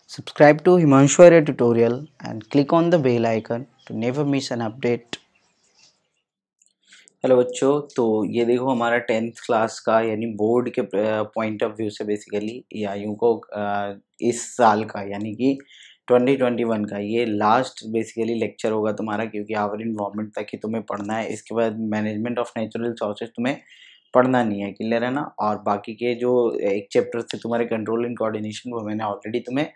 Subscribe to Himanshu Arya tutorial and click on the bell icon to never miss an update. Hello बच्चों, तो ये देखो हमारा 10th class का यानी बोर्ड के पॉइंट ऑफ व्यू से बेसिकली या यूँ को इस साल का यानी कि 2021 का ये लास्ट बेसिकली लेक्चर होगा तुम्हारा, क्योंकि आवर इन्वायरमेंट तक ही तुम्हें पढ़ना है। इसके बाद मैनेजमेंट ऑफ नेचुरल रिसोर्सेज तुम्हें पढ़ना नहीं है, क्लियर है ना। और बाकी के जो एक चैप्टर थे तुम्हारे कंट्रोल एंड कोऑर्डिनेशन, वो मैंने ऑलरेडी तुम्हें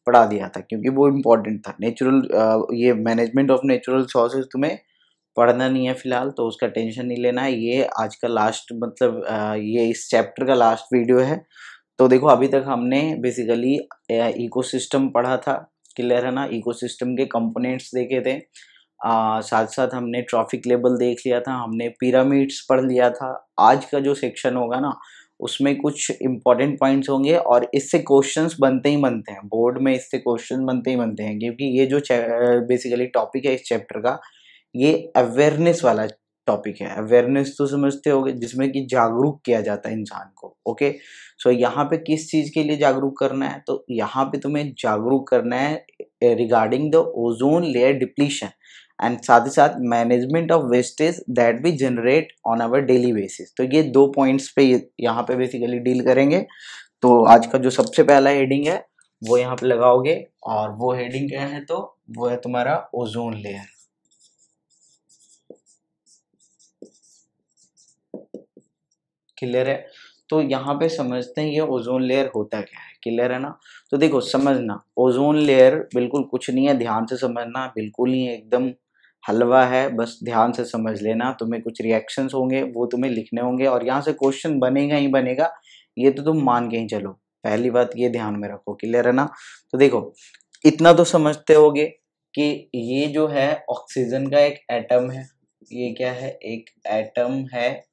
पढ़ा दिया था क्योंकि वो इम्पोर्टेंट था। नेचुरल ये मैनेजमेंट ऑफ नेचुरल रिसोर्सेज तुम्हें पढ़ना नहीं है फिलहाल, तो उसका टेंशन नहीं लेना है। ये आज का लास्ट मतलब ये इस चैप्टर का लास्ट वीडियो है। तो देखो अभी तक हमने बेसिकली इकोसिस्टम पढ़ा था, क्लियर है ना। इकोसिस्टम के कंपोनेंट्स देखे थे, साथ साथ हमने ट्रॉफिक लेवल देख लिया था, हमने पिरामिड्स पढ़ लिया था। आज का जो सेक्शन होगा ना, उसमें कुछ इंपॉर्टेंट पॉइंट्स होंगे और इससे क्वेश्चंस बनते ही बनते हैं बोर्ड में, इससे क्वेश्चन बनते ही बनते हैं, क्योंकि ये जो बेसिकली टॉपिक है इस चैप्टर का, ये अवेयरनेस वाला टॉपिक है। अवेयरनेस तो समझते होगे, जिसमें कि जागरूक किया जाता है इंसान को। ओके, सो यहाँ पे किस चीज के लिए जागरूक करना है, तो यहाँ पे तुम्हें जागरूक करना है regarding the ozone layer depletion and साथ ही साथ मैनेजमेंट ऑफ वेस्टेज दैट भी generate on our daily basis. तो ये दो पॉइंट्स पे यहाँ पे बेसिकली डील करेंगे। तो आज का जो सबसे पहला हेडिंग है वो यहाँ पे लगाओगे, और वो हेडिंग क्या है, तो वो है तुम्हारा ओजोन लेयर। क्लियर है। तो यहाँ पे समझते हैं ये ओजोन लेयर होता क्या है, क्लियर है ना। तो देखो समझना, ओजोन लेयर बिल्कुल कुछ नहीं है, ध्यान से समझना, बिल्कुल ही एकदम हलवा है, बस ध्यान से समझ लेना। तुम्हें कुछ रिएक्शंस होंगे वो तुम्हें लिखने होंगे और यहाँ से क्वेश्चन बनेगा ही बनेगा, ये तो तुम मान के ही चलो। पहली बात ये ध्यान में रखो, क्लियर है ना। तो देखो इतना तो समझते होगे कि ये जो है ऑक्सीजन का एक एटम है। ये क्या है, एक एटम है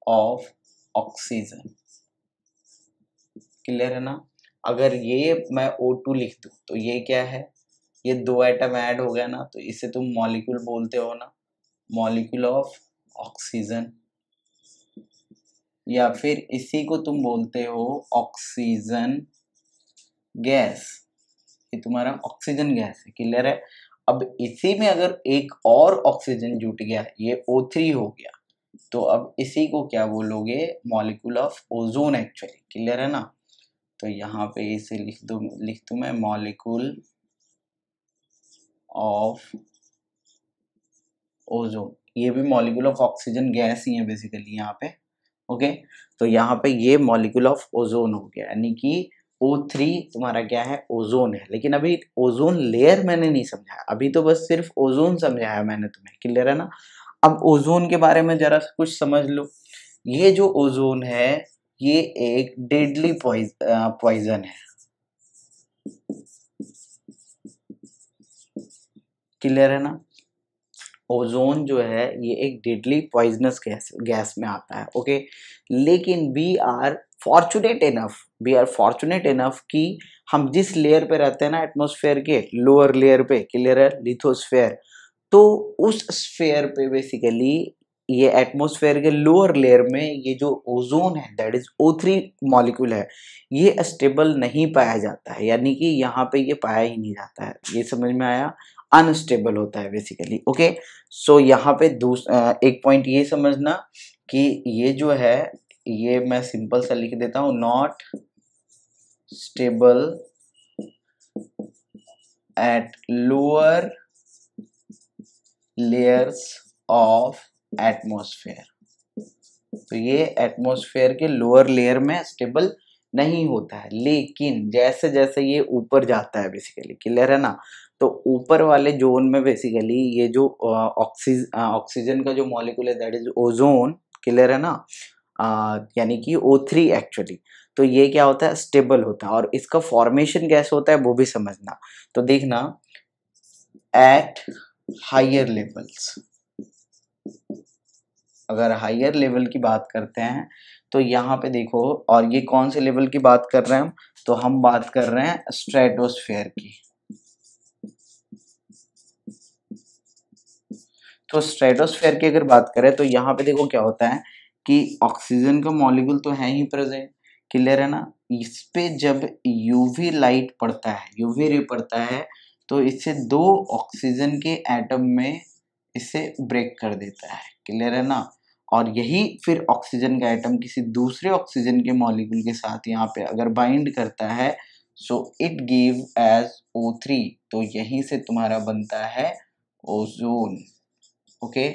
ऑफ ऑक्सीजन, क्लियर है ना। अगर ये मैं O2 लिख दूं तो ये क्या है, ये दो एटम ऐड हो गया ना, तो इसे तुम मॉलिक्यूल बोलते हो ना, मॉलिक्यूल ऑफ ऑक्सीजन, या फिर इसी को तुम बोलते हो ऑक्सीजन गैस। ये तुम्हारा ऑक्सीजन गैस है, क्लियर है। अब इसी में अगर एक और ऑक्सीजन जुट गया, ये O3 हो गया, तो अब इसी को क्या बोलोगे, molecule of ozone actually, clear है ना। तो यहाँ पे इसे लिख दूं मैं मॉलिक्यूल ऑफ ओजोन। ये भी मॉलिक्यूल ऑफ ऑक्सीजन गैस ही है बेसिकली यहाँ पे। ओके, तो यहाँ पे ये मॉलिक्यूल ऑफ ओजोन हो गया, यानी कि O3 तुम्हारा क्या है, ओजोन है। लेकिन अभी ओजोन लेयर मैंने नहीं समझाया, अभी तो बस सिर्फ ओजोन समझाया मैंने तुम्हें, क्लियर है ना। अब ओजोन के बारे में जरा कुछ समझ लो। ये जो ओजोन है ये एक डेडली पॉइजन है, क्लियर है ना। ओजोन जो है ये एक डेडली पॉइजनस गैस में आता है। ओके, लेकिन वी आर फॉर्चुनेट इनफ कि हम जिस लेयर पे रहते हैं ना एटमॉस्फेयर के, लोअर लेयर पे, क्लियर है, लिथोस्फेयर, तो उस स्फेयर पे बेसिकली ये एटमॉस्फेयर के लोअर लेयर में ये जो ओजोन है दैट इज O3 मॉलिक्यूल है, ये स्टेबल नहीं पाया जाता है, यानी कि यहाँ पे ये पाया ही नहीं जाता है। ये समझ में आया, अनस्टेबल होता है बेसिकली। ओके, सो यहाँ पे एक पॉइंट ये समझना कि ये जो है, ये मैं सिंपल सा लिख देता हूँ, not stable at lower layers of atmosphere. तो ये एटमॉस्फेयर के लोअर लेयर में स्टेबल नहीं होता है, लेकिन जैसे जैसे ये ऊपर जाता है बेसिकली, क्लियर है ना, तो ऊपर वाले जोन में बेसिकली ये जो ऑक्सीजन का जो मॉलिक्यूल है दैट इज ओजोन, क्लियर है ना, यानी कि O3 एक्चुअली। तो ये क्या होता है, स्टेबल होता है, और इसका फॉर्मेशन कैसे होता है वो भी समझना। तो देखना, एट हायर लेवल्स, अगर हायर लेवल की बात करते हैं तो यहाँ पे देखो, और ये कौन से लेवल की बात कर रहे हैं हम, तो हम बात कर रहे हैं स्ट्रेटोस्फेयर की। तो स्ट्रेटोस्फेयर की अगर बात करें तो यहाँ पे देखो क्या होता है कि ऑक्सीजन का मॉलिक्यूल तो है ही प्रेजेंट, क्लियर है ना। इस पे जब यूवी लाइट पड़ता है, यूवी रे पड़ता है, तो इससे 2 ऑक्सीजन के एटम में इसे ब्रेक कर देता है। क्लियर है ना। और यही फिर ऑक्सीजन का एटम किसी दूसरे ऑक्सीजन के मॉलिक्यूल के साथ यहाँ पे अगर बाइंड करता है, so it give as O3, तो यहीं से तुम्हारा बनता है ओजोन। ओके,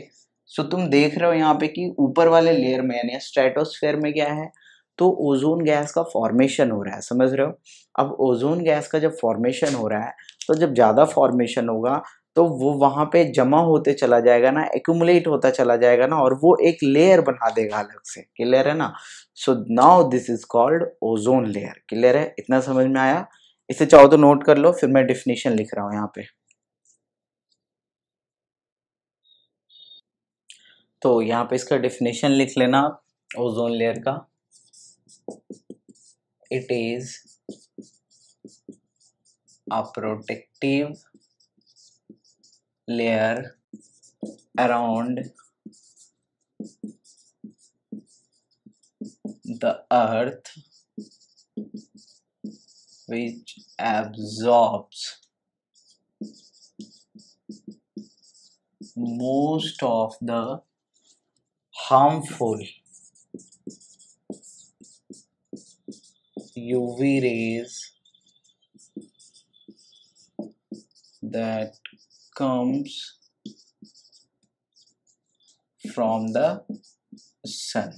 सो तुम देख रहे हो यहाँ पे कि ऊपर वाले लेयर में यानी स्ट्रेटोस्फेयर में क्या है, तो ओजोन गैस का फॉर्मेशन हो रहा है, समझ रहे हो। अब ओजोन गैस का जब फॉर्मेशन हो रहा है, तो जब ज़्यादा फॉर्मेशन होगा तो वो वहाँ पे जमा होते चला जाएगा ना, एक्यूमुलेट होता चला जाएगा ना, और वो एक लेयर बना देगा अलग से। क्लियर है ना। So now this is called ozone layer. Clear है, इतना समझ में आया। इसे चाहो तो नोट कर लो, फिर मैं डिफिनीशन लिख रहा हूँ यहाँ पे। तो यहाँ पे इसका डेफिनेशन लिख लेना ओजोन लेयर का। It is a protective layer around the earth which absorbs most of the harmful UV rays that comes from the sun।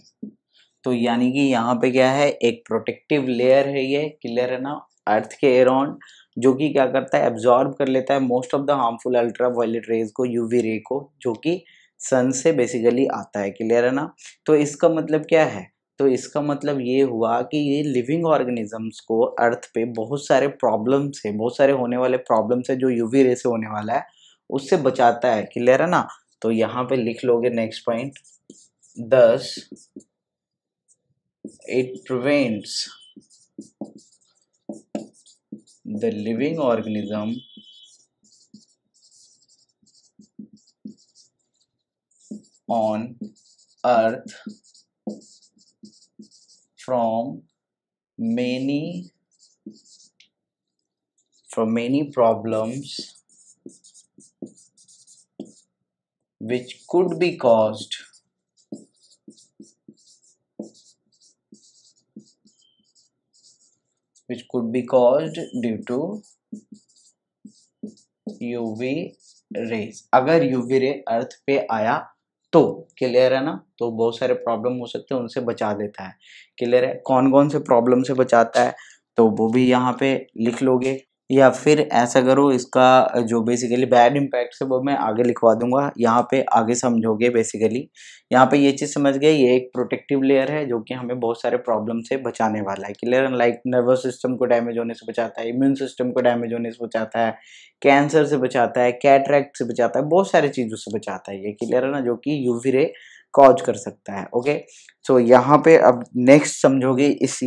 तो यानी कि यहाँ पे क्या है, एक प्रोटेक्टिव लेयर है ये। क्लियर है ना, अर्थ के अराउंड, जो कि क्या करता है, एब्जॉर्ब कर लेता है most of the harmful ultraviolet rays को, यूवी रे को, जो कि सन से बेसिकली आता है। क्लियर है ना। तो इसका मतलब क्या है, तो इसका मतलब ये हुआ कि ये लिविंग ऑर्गेनिजम्स को अर्थ पे बहुत सारे प्रॉब्लम से, बहुत सारे होने वाले प्रॉब्लम से जो यूवी रे से होने वाला है, उससे बचाता है। क्लियर है ना। तो यहाँ पे लिख लोगे नेक्स्ट पॉइंट, दस it prevents the living organism on earth from many problems which could be caused due to UV rays. अगर यूवी रे अर्थ पे आया तो, क्लियर है ना, तो बहुत सारे प्रॉब्लम हो सकते हैं, उनसे बचा देता है। क्लियर है, कौन कौन से प्रॉब्लम से बचाता है, तो वो भी यहाँ पे लिख लोगे। या फिर ऐसा करो, इसका जो बेसिकली बैड इम्पैक्ट है वो मैं आगे लिखवा दूंगा, यहाँ पे आगे समझोगे। बेसिकली यहाँ पे ये चीज़ समझ गए, ये एक प्रोटेक्टिव लेयर है जो कि हमें बहुत सारे प्रॉब्लम से बचाने वाला है। क्लियर, लाइक नर्वस सिस्टम को डैमेज होने से बचाता है, इम्यून सिस्टम को डैमेज होने से बचाता है, कैंसर से बचाता है, कैटरैक्ट से बचाता है, बहुत सारी चीज़ों से बचाता है ये। क्लियर है ना, जो कि यूवी रे कॉज कर सकता है। ओके, सो यहाँ पे अब नेक्स्ट समझोगे इस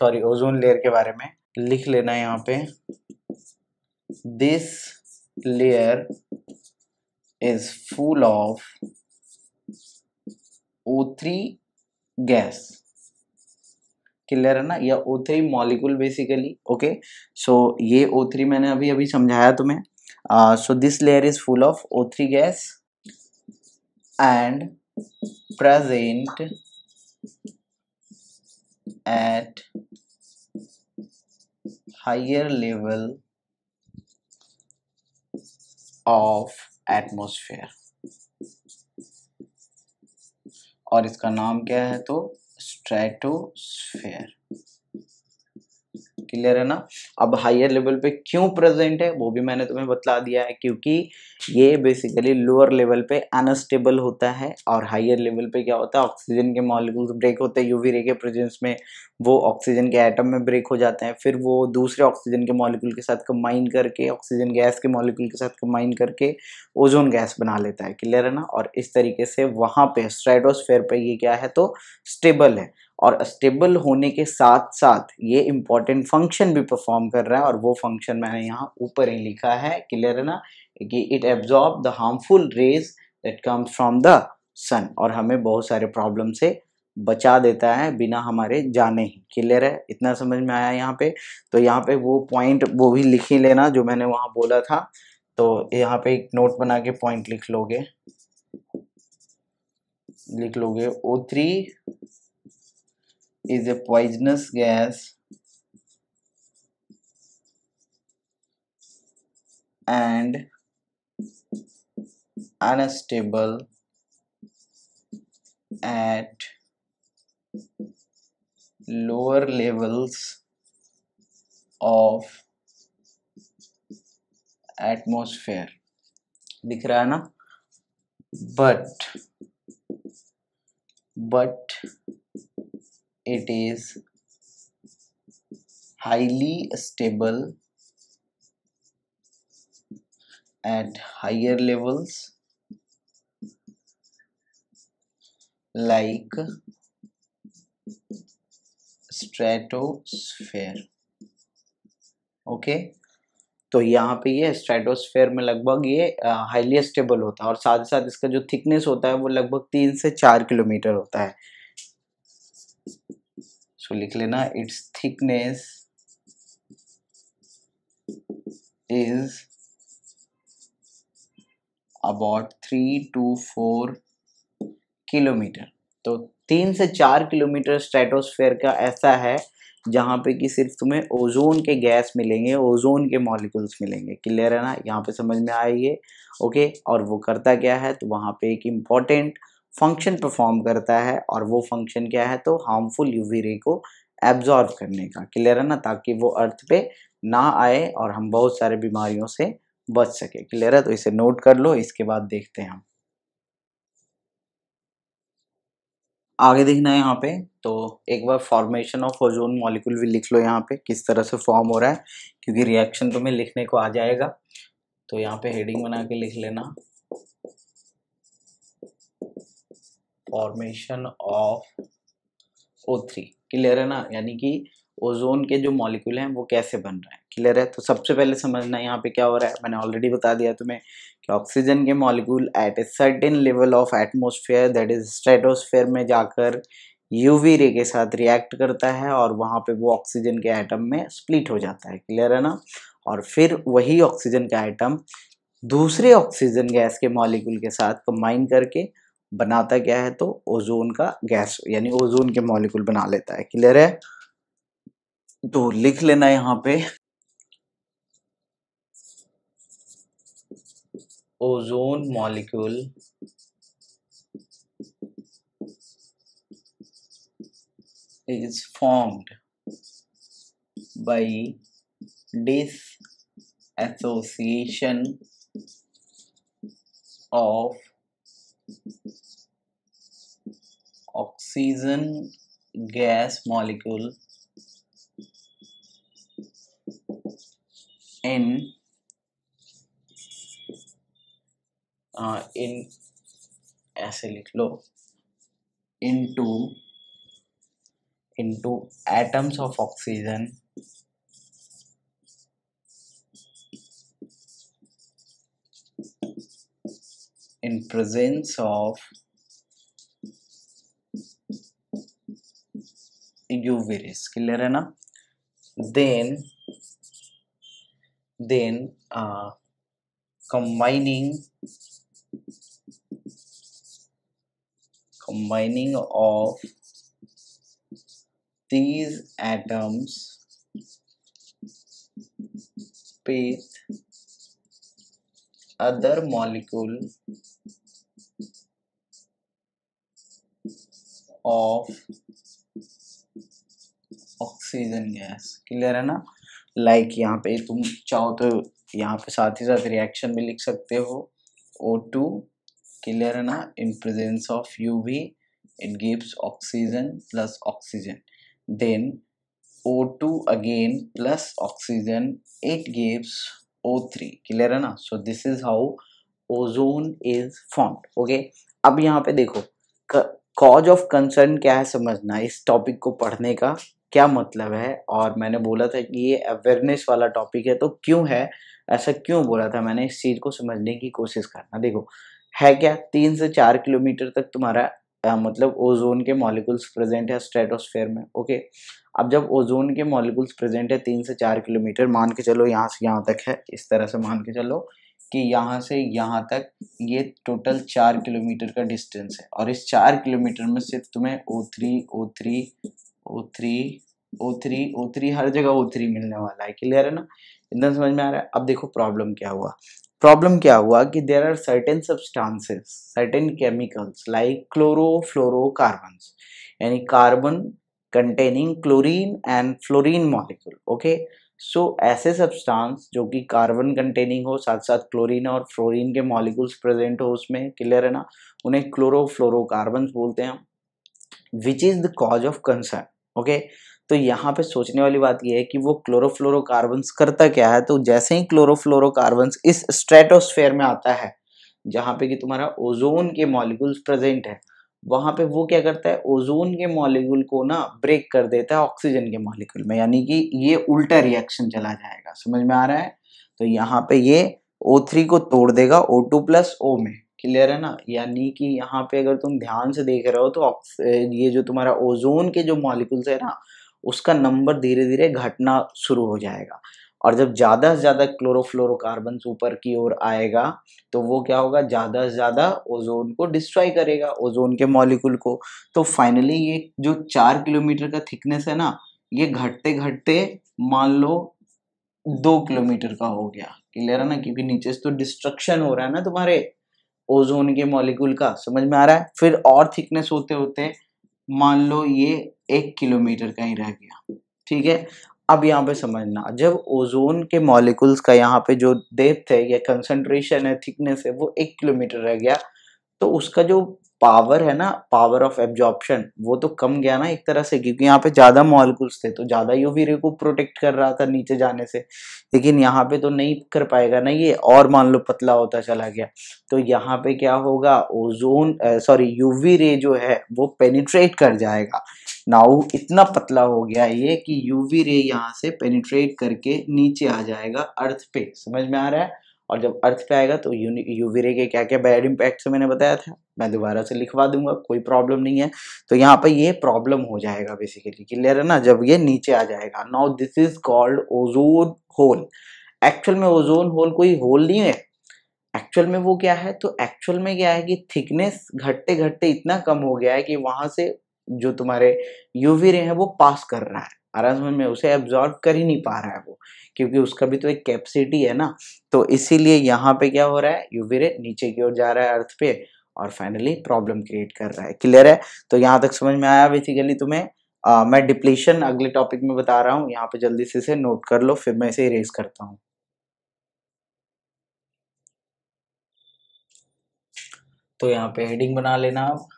ओजोन लेयर के बारे में। लिख लेना यहाँ पे, this layer is full of O3 gas. Clear है ना, या O3 मॉलिक्यूल बेसिकली। ओके, सो ये O3 मैंने अभी अभी समझाया तुम्हें। So this layer is full of O3 gas and present at higher level of atmosphere। और इसका नाम क्या है, तो स्ट्रेटोस्फेयर। क्लियर है ना। अब हायर लेवल पे क्यों प्रेजेंट है वो भी मैंने तुम्हें बतला दिया है, क्योंकि ये बेसिकली लोअर लेवल पे अनस्टेबल होता है, और हायर लेवल पे क्या होता है, ऑक्सीजन के मॉलिक्यूल्स ब्रेक होते हैं यूवी रे के प्रेजेंस में, वो ऑक्सीजन के एटम में ब्रेक हो जाते हैं, फिर वो दूसरे ऑक्सीजन के मॉलिक्यूल के साथ कंबाइन करके, ऑक्सीजन गैस के मॉलिक्यूल के साथ कंबाइन करके ओजोन गैस बना लेता है। क्लियर है ना। और इस तरीके से वहां पे स्ट्रेटोस्फेयर पे ये क्या है, तो स्टेबल है, और स्टेबल होने के साथ साथ ये इंपॉर्टेंट फंक्शन भी परफॉर्म कर रहा है, और वो फंक्शन मैंने यहाँ ऊपर ही लिखा है। क्लियर है ना, कि it absorb the harmful rays that comes from the sun, और हमें बहुत सारे प्रॉब्लम से बचा देता है बिना हमारे जाने ही। क्लियर है, इतना समझ में आया यहाँ पे। तो यहाँ पे वो पॉइंट वो भी लिख ही लेना जो मैंने वहां बोला था। तो यहाँ पे एक नोट बना के पॉइंट लिख लोगे O3 is a poisonous gas and unstable at lower levels of atmosphere। दिख रहा है ना? but it is highly stable at higher levels like stratosphere। Okay, तो यहाँ पे ये स्ट्रेटोस्फेयर में लगभग ये हाईली स्टेबल होता है और साथ ही साथ इसका जो थिकनेस होता है वो लगभग 3 से 4 किलोमीटर होता है। सो लिख लेना, it's thickness is about 3 to 4 kilometre. तो 3 से 4 किलोमीटर स्ट्रेटोस्फेयर का ऐसा है जहाँ पे कि सिर्फ तुम्हें ओजोन के गैस मिलेंगे, ओजोन के मॉलिक्यूल्स मिलेंगे। क्लियर है ना? यहाँ पे समझ में आए ये? ओके, और वो करता क्या है, तो वहाँ पे एक इम्पॉर्टेंट फंक्शन परफॉर्म करता है और वो फंक्शन क्या है, तो हार्मफुल यूवी रे को एब्जॉर्ब करने का। क्लियर है ना? ताकि वो अर्थ पे ना आए और हम बहुत सारे बीमारियों से बच सके। क्लियर है? तो इसे नोट कर लो, इसके बाद देखते हैं हम आगे। देखना है यहाँ पे, तो एक बार फॉर्मेशन ऑफ ओजोन मॉलिक्यूल भी लिख लो यहाँ पे, किस तरह से फॉर्म हो रहा है, क्योंकि रिएक्शन तुम्हें लिखने को आ जाएगा। तो यहाँ पे हेडिंग बना के लिख लेना, फॉर्मेशन ऑफ O3। क्लियर है ना? यानी कि ओजोन के जो मॉलिक्यूल हैं वो कैसे बन रहे हैं। क्लियर है? तो सबसे पहले समझना यहाँ पे क्या हो रहा है, मैंने ऑलरेडी बता दिया तुम्हें कि ऑक्सीजन के molecule eight a certain level of atmosphere that is stratosphere में जाकर यूवी रे के साथ रिएक्ट करता है और वहां पे वो ऑक्सीजन के एटम में स्प्लिट हो जाता है। क्लियर है ना? और फिर वही ऑक्सीजन का एटम दूसरे ऑक्सीजन गैस के मॉलिक्यूल के साथ कंबाइन करके बनाता क्या है, तो ओजोन का गैस यानी ओजोन के मॉलिक्यूल बना लेता है। क्लियर है? तो लिख लेना यहाँ पे, ozone molecule is formed by disassociation of oxygen gas molecule in ऐसे लिख लो, into atoms of oxygen in presence of UV rays। Clear है ना? then combining of these atoms with other molecule of oxygen gas. Clear है ना? Like यहाँ पे तुम चाहो तो यहाँ पे साथ ही साथ रिएक्शन भी लिख सकते हो, O2। क्लियर है ना? In presence of UV it gives oxygen plus oxygen, then O2 again plus oxygen it gives O3। Clear है ना? So this is how ozone is formed. Okay, अब यहाँ पे देखो, कॉज ऑफ कंसर्न क्या है समझना, इस टॉपिक को पढ़ने का क्या मतलब है। और मैंने बोला था कि ये अवेयरनेस वाला टॉपिक है, तो क्यों है ऐसा, क्यों बोला था मैंने, इस चीज को समझने की कोशिश करना। देखो है क्या, 3 से 4 किलोमीटर तक तुम्हारा मतलब ओजोन के मॉलिक्यूल्स प्रेजेंट है स्ट्रेटोस्फेयर में। ओके, अब जब ओजोन के मॉलिक्यूल्स प्रेजेंट है 3 से 4 किलोमीटर, मान के चलो यहाँ से यहाँ तक है, इस तरह से मान के चलो कि यहाँ से यहाँ तक ये टोटल 4 किलोमीटर का डिस्टेंस है, और इस 4 किलोमीटर में सिर्फ तुम्हें O3 O3 O3 O3 O3 हर जगह O3 मिलने वाला है। क्लियर है ना, इतना समझ में आ रहा है। अब देखो प्रॉब्लम क्या हुआ। प्रॉब्लम क्या हुआ कि there are certain substances, certain chemicals like chlorofluorocarbons, यानी carbon containing chlorine and fluorine molecule. Okay, so ऐसे सब्सटेंस जो कि कार्बन कंटेनिंग हो, साथ साथ क्लोरीन और फ्लोरीन के मॉलिक्यूल्स प्रेजेंट हो उसमें, क्लियर है ना, उन्हें क्लोरोफ्लोरोकार्बन्स बोलते हैं, which is the cause of concern. Okay, तो यहाँ पे सोचने वाली बात यह है कि वो क्लोरोफ्लोरोकार्बन्स करता क्या है। तो जैसे ही क्लोरोफ्लोरोकार्बन्स इस स्ट्रेटोस्फेयर में आता है, जहाँ पे कि तुम्हारा ओजोन के मॉलिक्यूल्स प्रेजेंट है, वहां पे वो क्या करता है, ओजोन के मॉलिक्यूल को ना ब्रेक कर देता है ऑक्सीजन के मॉलिक्यूल में, यानी कि ये उल्टा रिएक्शन चला जाएगा। समझ में आ रहा है। तो यहाँ पे ये O3 को तोड़ देगा O2 प्लस O में। क्लियर है ना, यानी कि यहाँ पे अगर तुम ध्यान से देख रहे हो तो ये जो तुम्हारा ओजोन के जो मॉलिक्यूल्स है ना, उसका नंबर धीरे धीरे घटना शुरू हो जाएगा, और जब ज्यादा से ज्यादा क्लोरोफ्लोरोकार्बन ऊपर की ओर आएगा तो वो क्या होगा, ज्यादा से ज्यादा ओजोन को डिस्ट्रॉय करेगा, ओजोन के मॉलिक्यूल को। तो फाइनली ये जो 4 किलोमीटर का थिकनेस है ना, ये घटते घटते मान लो 2 किलोमीटर का हो गया। क्लियर है ना, क्योंकि नीचे से तो डिस्ट्रक्शन हो रहा है ना तुम्हारे ओजोन के मॉलिक्यूल का। समझ में आ रहा है। फिर और थिकनेस होते होते मान लो ये 1 किलोमीटर का ही रह गया। ठीक है, अब यहाँ पे समझना, जब ओजोन के मॉलिक्यूल्स का यहाँ पे जो डेप्थ है या कंसंट्रेशन है, थिकनेस है, वो 1 किलोमीटर रह गया, तो उसका जो पावर है ना, पावर ऑफ एब्जॉर्प्शन, वो तो कम गया ना एक तरह से, क्योंकि यहाँ पे ज्यादा मॉलिक्यूल्स थे तो ज्यादा यूवी रे को प्रोटेक्ट कर रहा था नीचे जाने से। लेकिन यहाँ पे तो नहीं कर पाएगा ना ये, और मान लो पतला होता चला गया, तो यहाँ पे क्या होगा, ओजोन सॉरी यूवी रे जो है वो पेनिट्रेट कर जाएगा। नाउ इतना पतला हो गया ये कि यूवी रे यहाँ से पेनिट्रेट करके नीचे आ जाएगा अर्थ पे। समझ में आ रहा है। और जब अर्थ पे आएगा तो यूवी रे के क्या क्या बैड इम्पैक्ट मैंने बताया था, मैं दोबारा से लिखवा दूंगा, कोई प्रॉब्लम नहीं है। तो यहाँ पे ये प्रॉब्लम हो जाएगा बेसिकली। क्लियर है ना, जब ये नीचे आ जाएगा। Now this is called ozone hole. Actual में ओजोन होल कोई होल नहीं है, एक्चुअल में वो क्या है, तो एक्चुअल में क्या है कि थिकनेस घटते घटते इतना कम हो गया है कि वहां से जो तुम्हारे यूवी रे है वो पास कर रहा है, आराम में उसे एब्जॉर्ब कर ही नहीं पा रहा है वो, क्योंकि उसका भी तो एक कैपेसिटी है ना। तो इसीलिए यहाँ पे क्या हो रहा है, यूवी रे नीचे की ओर जा रहा है अर्थ पे, और फाइनली प्रॉब्लम क्रिएट कर रहा है। क्लियर है। तो यहाँ तक समझ में आया बेसिकली तुम्हें। मैं डिप्लीशन अगले टॉपिक में बता रहा हूँ, यहाँ पे जल्दी से इसे नोट कर लो, फिर मैं इसे इरेज करता हूँ। तो यहाँ पे हेडिंग बना लेना आप,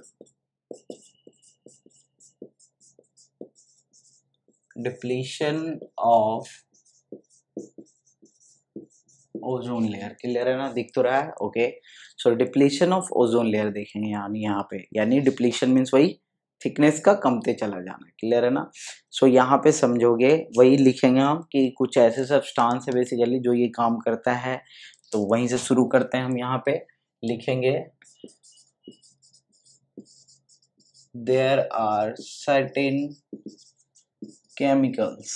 depletion of ozone layer. Clear है ना, दिख तो रहा है। Okay, so depletion of ozone layer देखेंगे यानी यहाँ पे, यानी डिप्लीशन मीन्स वही थिकनेस का कमते चला जाना। क्लियर है ना। सो यहाँ पे समझोगे वही लिखेंगे हम कि कुछ ऐसे सब्सटेंस है बेसिकली जो ये काम करता है। तो वहीं से शुरू करते हैं हम, यहाँ पे लिखेंगे there are certain chemicals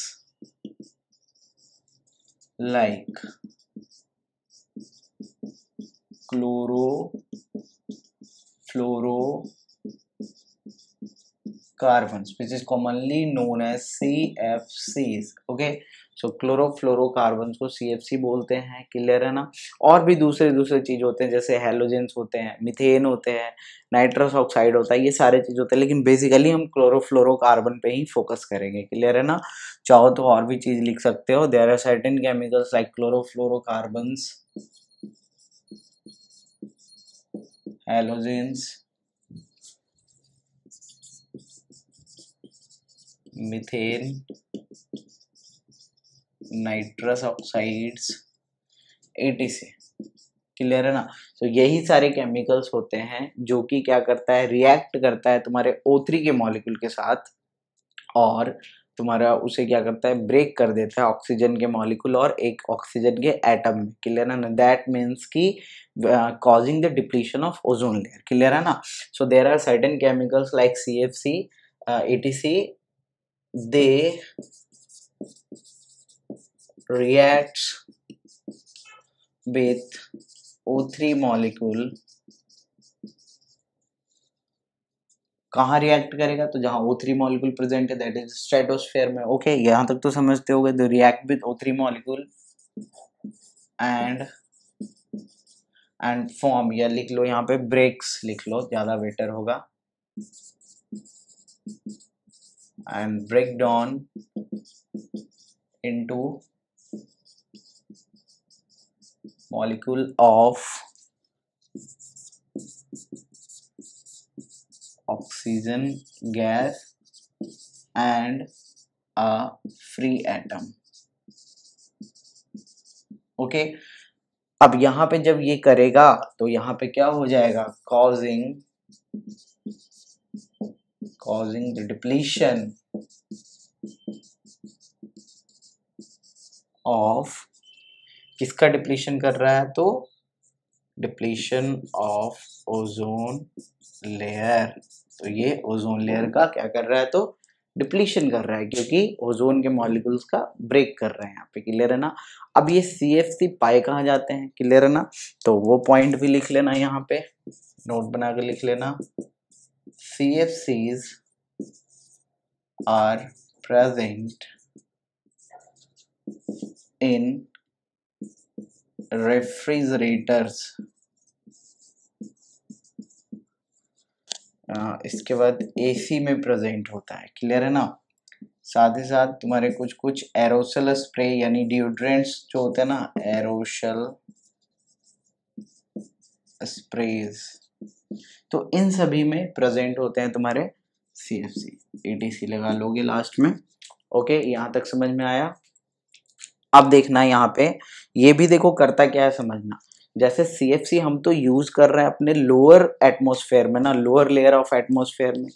like chlorofluorocarbons which is commonly known as CFCs. okay, so chlorofluorocarbons को CFC बोलते हैं। क्लियर है ना। और भी दूसरे चीज होते हैं, जैसे हेलोजेंस होते हैं, मीथेन होते हैं, नाइट्रस ऑक्साइड होता है, ये सारे चीज होते हैं, लेकिन बेसिकली हम क्लोरोफ्लोरोकार्बन पे ही फोकस करेंगे। क्लियर है ना। चाहो तो और भी चीज लिख सकते हो, there are certain chemicals like chlorofluorocarbons, halogens, methane, nitrous oxides, etc। Clear है ना। तो यही सारे केमिकल्स होते हैं जो कि क्या करता है, रिएक्ट करता है तुम्हारे O3 के मॉलिक्यूल के साथ, और तुम्हारा उसे क्या करता है, ब्रेक कर देता है ऑक्सीजन के मॉलिक्यूल और एक ऑक्सीजन के एटम में, क्लियर है ना। दैट मीन्स की causing the depletion of ozone layer, clear है ना। so there are certain chemicals like CFC, etc, they react with O3 molecule, कहाँ रिएक्ट करेगा, तो जहां O3 मॉलिक्यूल प्रेजेंट है दैट इज स्ट्रेटोस्फेयर में। ओके यहां तक तो समझते होगे। तो react with O3 molecule and form, या लिख लो यहाँ पे ब्रेक्स लिख लो, ज्यादा बेटर होगा, and break down into molecule of oxygen gas and a free atom. Okay अब यहां पे जब ये करेगा तो यहां पे क्या हो जाएगा, कॉजिंग द डिप्लीशन ऑफ, किसका डिप्लीशन कर रहा है, तो डिप्लीशन ऑफ ओजोन लेयर। तो ये ओजोन लेयर का क्या कर रहा है, तो डिप्लीशन कर रहा है, क्योंकि ओजोन के मॉलिक्यूल्स का ब्रेक कर रहे हैं यहाँ पे, क्लियर है ना। अब ये CFC पाए कहाँ जाते हैं, क्लियर है ना। तो वो पॉइंट भी लिख लेना, यहाँ पे नोट बना के लिख लेना। CFCs are present in refrigerators, इसके बाद AC में प्रेजेंट होता है, क्लियर है ना। साथ ही साथ तुम्हारे कुछ कुछ एरोसल स्प्रे यानी डिओड्रेंट्स जो होते हैं ना, एरोसल स्प्रेज, तो इन सभी में प्रेजेंट होते हैं तुम्हारे CFC, ETC लगा लोगे लास्ट में। ओके यहां तक समझ में आया। अब देखना यहाँ पे, ये भी देखो करता क्या है समझना। जैसे CFC हम तो यूज कर रहे हैं अपने लोअर एटमॉस्फेयर में ना, लोअर लेयर ऑफ एटमॉस्फेयर में,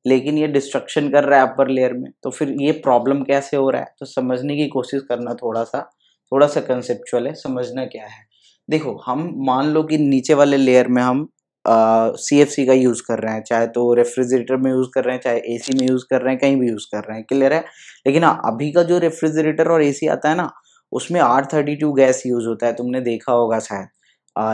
लेकिन ये डिस्ट्रक्शन कर रहा है अपर लेयर में। तो फिर ये प्रॉब्लम कैसे हो रहा है, तो समझने की कोशिश करना, थोड़ा सा कंसेप्चुअल है, समझना क्या है। देखो हम मान लो कि नीचे वाले लेयर में हम CFC का यूज कर रहे हैं, चाहे तो रेफ्रिजरेटर में यूज कर रहे हैं, चाहे AC में यूज कर रहे हैं, कहीं भी यूज कर रहे हैं, क्लियर है। लेकिन हाँ अभी का जो रेफ्रिजरेटर और AC आता है ना, उसमें R32 गैस यूज होता है, तुमने देखा होगा शायद,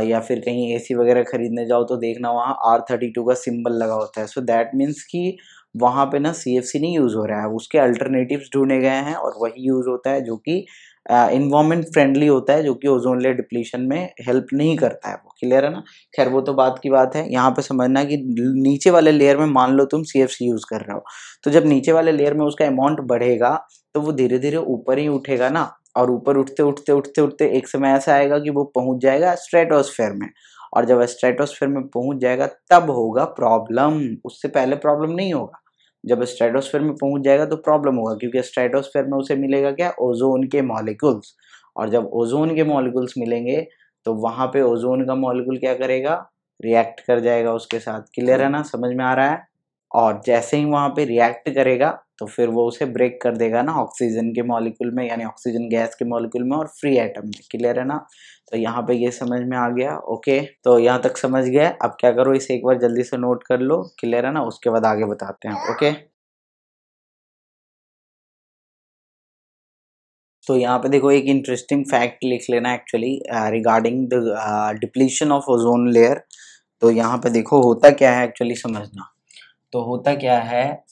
या फिर कहीं AC वगैरह खरीदने जाओ तो देखना वहाँ R32 का सिंबल लगा होता है। सो दैट मीन्स कि वहाँ पे ना CFC नहीं यूज हो रहा है, उसके अल्टरनेटिव्स ढूंढे गए हैं और वही यूज होता है जो कि इन्वायरमेंट फ्रेंडली होता है, जो कि ओजोन लेयर डिप्लीशन में हेल्प नहीं करता है, वो क्लियर है ना। खैर वो तो बात की बात है, यहाँ पे समझना कि नीचे वाले लेयर में मान लो तुम CFC यूज कर रहे हो, तो जब नीचे वाले लेयर में उसका अमाउंट बढ़ेगा तो वो धीरे धीरे ऊपर ही उठेगा ना, और ऊपर उठते उठते उठते उठते एक समय ऐसा आएगा कि वो पहुंच जाएगा स्ट्रेटोस्फेयर में, और जब स्ट्रेटोस्फेयर में पहुंच जाएगा तब होगा प्रॉब्लम, उससे पहले प्रॉब्लम नहीं होगा। जब स्ट्रेटोस्फेयर में पहुंच जाएगा तो प्रॉब्लम होगा, क्योंकि स्ट्रेटोस्फेयर में उसे मिलेगा क्या, ओजोन के मॉलिक्यूल्स, और जब ओजोन के मॉलिक्यूल्स मिलेंगे तो वहां पे ओजोन का मॉलिक्यूल क्या करेगा, रिएक्ट कर जाएगा उसके साथ, क्लियर है ना, समझ में आ रहा है। और जैसे ही वहां पे रिएक्ट करेगा तो फिर वो उसे ब्रेक कर देगा ना ऑक्सीजन के मॉलिक्यूल में, यानी ऑक्सीजन गैस के मॉलिक्यूल में और फ्री एटम में, क्लियर है ना। तो यहाँ पे ये समझ में आ गया। ओके तो यहाँ तक समझ गया। अब क्या करो, इसे एक बार जल्दी से नोट कर लो, क्लियर है ना, उसके बाद आगे बताते हैं। ओके तो यहाँ पे देखो एक इंटरेस्टिंग फैक्ट लिख लेना actually regarding the depletion of ozone layer. तो यहाँ पे देखो होता क्या है एक्चुअली समझना। तो होता क्या है,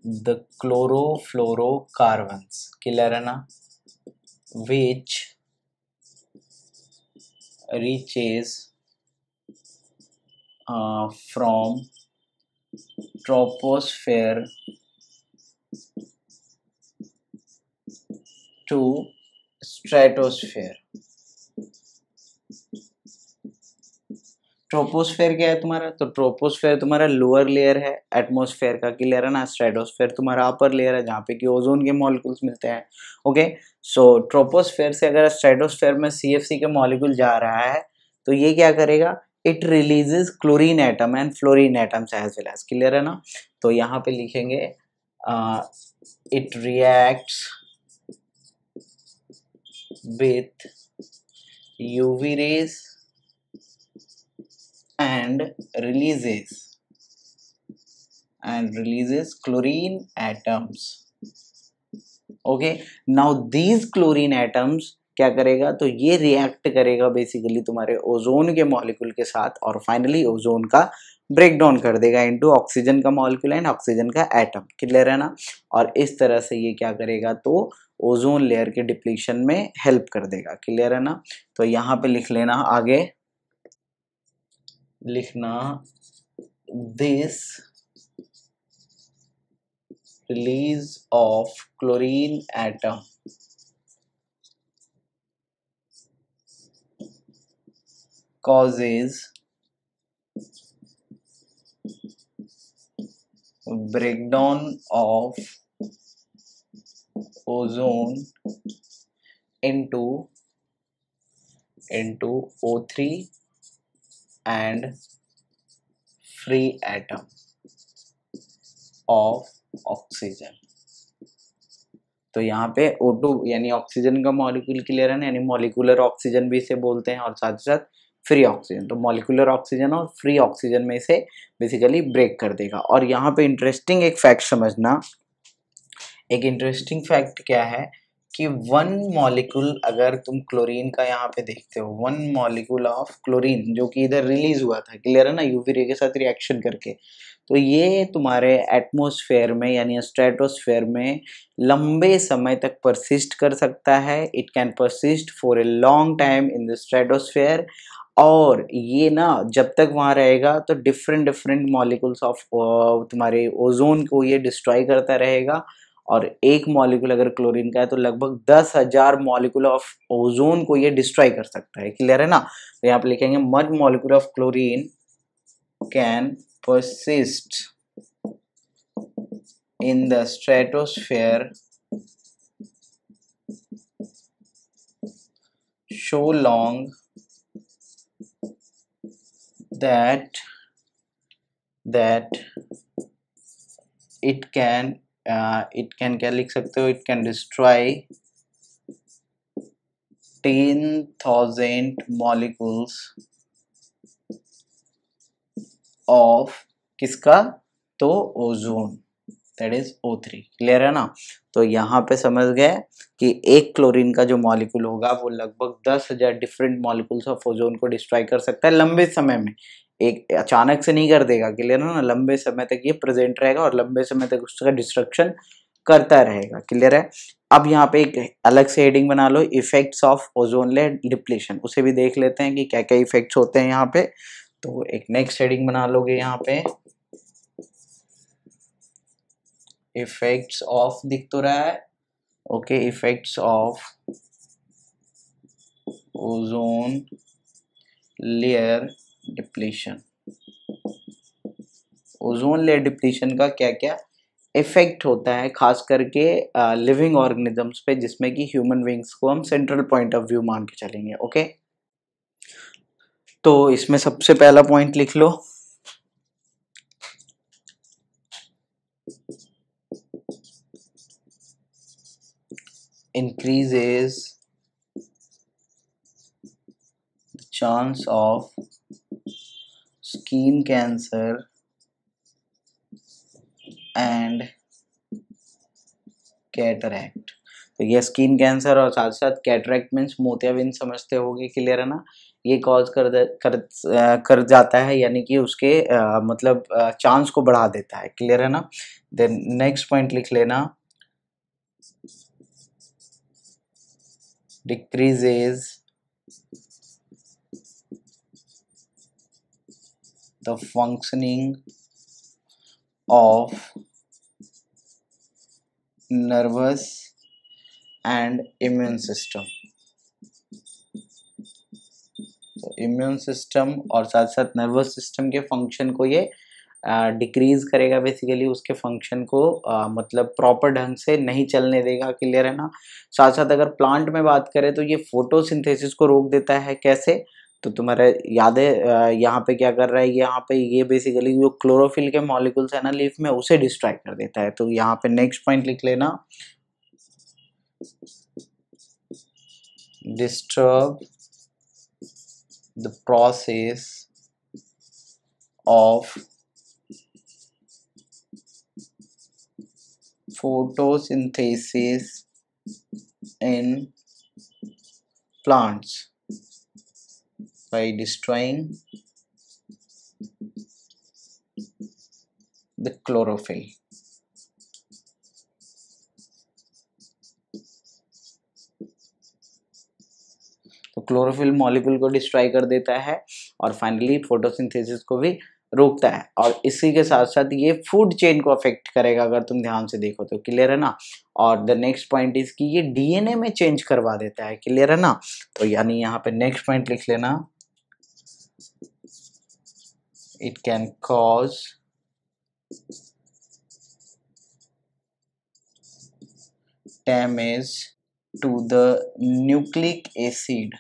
द क्लोरोफ्लोरोकार्बन्स, क्लियर है ना, विच reaches from troposphere to stratosphere। Troposphere क्या है तुम्हारा, तो ट्रोपोस्फेयर तुम्हारा लोअर लेयर है एटमॉस्फेयर का, क्लियर है ना। स्ट्रेटोस्फेयर तुम्हारा अपर लेयर है जहाँ पे कि ओजोन के मॉलिक्यूल्स मिलते हैं। ओके सो ट्रोपोस्फेयर से अगर स्ट्रेटोस्फेयर में CFC के मॉलिक्यूल जा रहा है तो ये क्या करेगा, it releases chlorine atom and fluorine atoms as well as, clear है ना। तो यहाँ पे लिखेंगे it reacts with UV rays and releases chlorine atoms. Okay, now these chlorine atoms क्या करेगा, तो ये रिएक्ट करेगा बेसिकली तुम्हारे ओजोन के मॉलिक्यूल के साथ और फाइनली ओजोन का ब्रेक डाउन कर देगा इनटू ऑक्सीजन का मॉलिक्यूल एंड ऑक्सीजन का एटम। क्लियर है ना। और इस तरह से ये क्या करेगा, तो ओजोन लेयर के डिप्लीशन में हेल्प कर देगा। क्लियर है ना। तो यहाँ पे लिख लेना, आगे लिखना, this release of chlorine atom causes breakdown of ozone into O3 and free atom of oxygen. तो यहाँ पे O2 यानी ऑक्सीजन का मॉलिक्यूल क्लियर है ना, यानी मॉलिक्यूलर ऑक्सीजन भी इसे बोलते हैं और साथ ही साथ फ्री ऑक्सीजन। तो मॉलिक्यूलर ऑक्सीजन और फ्री ऑक्सीजन में इसे बेसिकली ब्रेक कर देगा। और यहाँ पे इंटरेस्टिंग एक फैक्ट समझना, एक इंटरेस्टिंग फैक्ट क्या है कि वन मॉलिक्यूल अगर तुम क्लोरीन का यहाँ पे देखते हो, वन मॉलिक्यूल ऑफ क्लोरीन जो कि इधर रिलीज हुआ था, क्लियर है ना, यूवी रे के साथ रिएक्शन करके, तो ये तुम्हारे एटमॉस्फेयर में यानी स्ट्रेटोस्फेयर में लंबे समय तक परसिस्ट कर सकता है। It can persist for a long time in the stratosphere. और ये ना जब तक वहाँ रहेगा तो डिफरेंट मॉलिक्यूल्स ऑफ तुम्हारे ओजोन को ये डिस्ट्रॉय करता रहेगा। और एक मॉलिक्यूल अगर क्लोरीन का है तो लगभग 10,000 मॉलिक्यूल ऑफ ओजोन को ये डिस्ट्रॉय कर सकता है। क्लियर है ना। तो यहाँ पे लिखेंगे, one molecule of chlorine can persist in the stratosphere so long that it can क्या लिख सकते हो, it can destroy 10,000 molecules of किसका, तो ozone, that is O3। Clear है ना। तो यहाँ पे समझ गए कि एक क्लोरीन का जो मॉलिक्यूल होगा वो लगभग 10,000 डिफरेंट मॉलिक्यूल्स ऑफ ओजोन को डिस्ट्रॉय कर सकता है लंबे समय में, एक अचानक से नहीं कर देगा। क्लियर है ना, लंबे समय तक ये प्रेजेंट रहेगा और लंबे समय तक उसका डिस्ट्रक्शन करता रहेगा। क्लियर है। अब यहाँ पे एक अलग से हेडिंग बना लो, effects of ozone layer depletion, उसे भी देख लेते हैं कि क्या क्या इफेक्ट्स होते हैं यहाँ पे। तो एक नेक्स्ट हेडिंग बना लोगे यहाँ पे, इफेक्ट्स ऑफ दिख तो रहा है, okay, effects of ozone layer depletion. Ozone layer depletion का क्या क्या इफेक्ट होता है, खास करके लिविंग ऑर्गेनिजम्स पे, जिसमें कि ह्यूमन बींग्स को हम सेंट्रल पॉइंट ऑफ व्यू मान के चलेंगे। ओके, तो इसमें सबसे पहला पॉइंट लिख लो, increases the chance of skin cancer and cataract. तो ये स्किन कैंसर और साथ साथ कैटरैक्ट मीन्स मोतियाबिंद समझते होगे। क्लियर है ना। ये कॉज कर जाता है, यानी कि उसके मतलब चांस को बढ़ा देता है। क्लियर है ना। देन नेक्स्ट पॉइंट लिख लेना, decreases the functioning of nervous and immune system। तो इम्यून सिस्टम और साथ साथ नर्वस सिस्टम के फंक्शन को ये डिक्रीज करेगा, बेसिकली उसके फंक्शन को मतलब प्रॉपर ढंग से नहीं चलने देगा। क्लियर है ना। साथ साथ अगर प्लांट में बात करें तो ये फोटोसिंथेसिस को रोक देता है। कैसे, तो तुम्हारा याद है यहाँ पे क्या कर रहा है, यहाँ पे ये बेसिकली जो क्लोरोफिल के मॉलिक्यूल्स है ना लीफ में, उसे डिस्ट्रॉय कर देता है। तो यहाँ पे नेक्स्ट पॉइंट लिख लेना, disturb the process of photosynthesis in plants by destroying the chlorophyll। तो क्लोरोफिल मॉलिक्यूल को डिस्ट्रॉय कर देता है और फाइनली फोटोसिंथेसिस को भी रोकता है, और इसी के साथ साथ ये फूड चेन को अफेक्ट करेगा अगर तुम ध्यान से देखो तो। क्लियर है ना। और द नेक्स्ट पॉइंट इज कि ये डीएनए में चेंज करवा देता है। क्लियर है ना। तो यानी यहाँ पे नेक्स्ट पॉइंट लिख लेना, it can cause damage to the nucleic acid,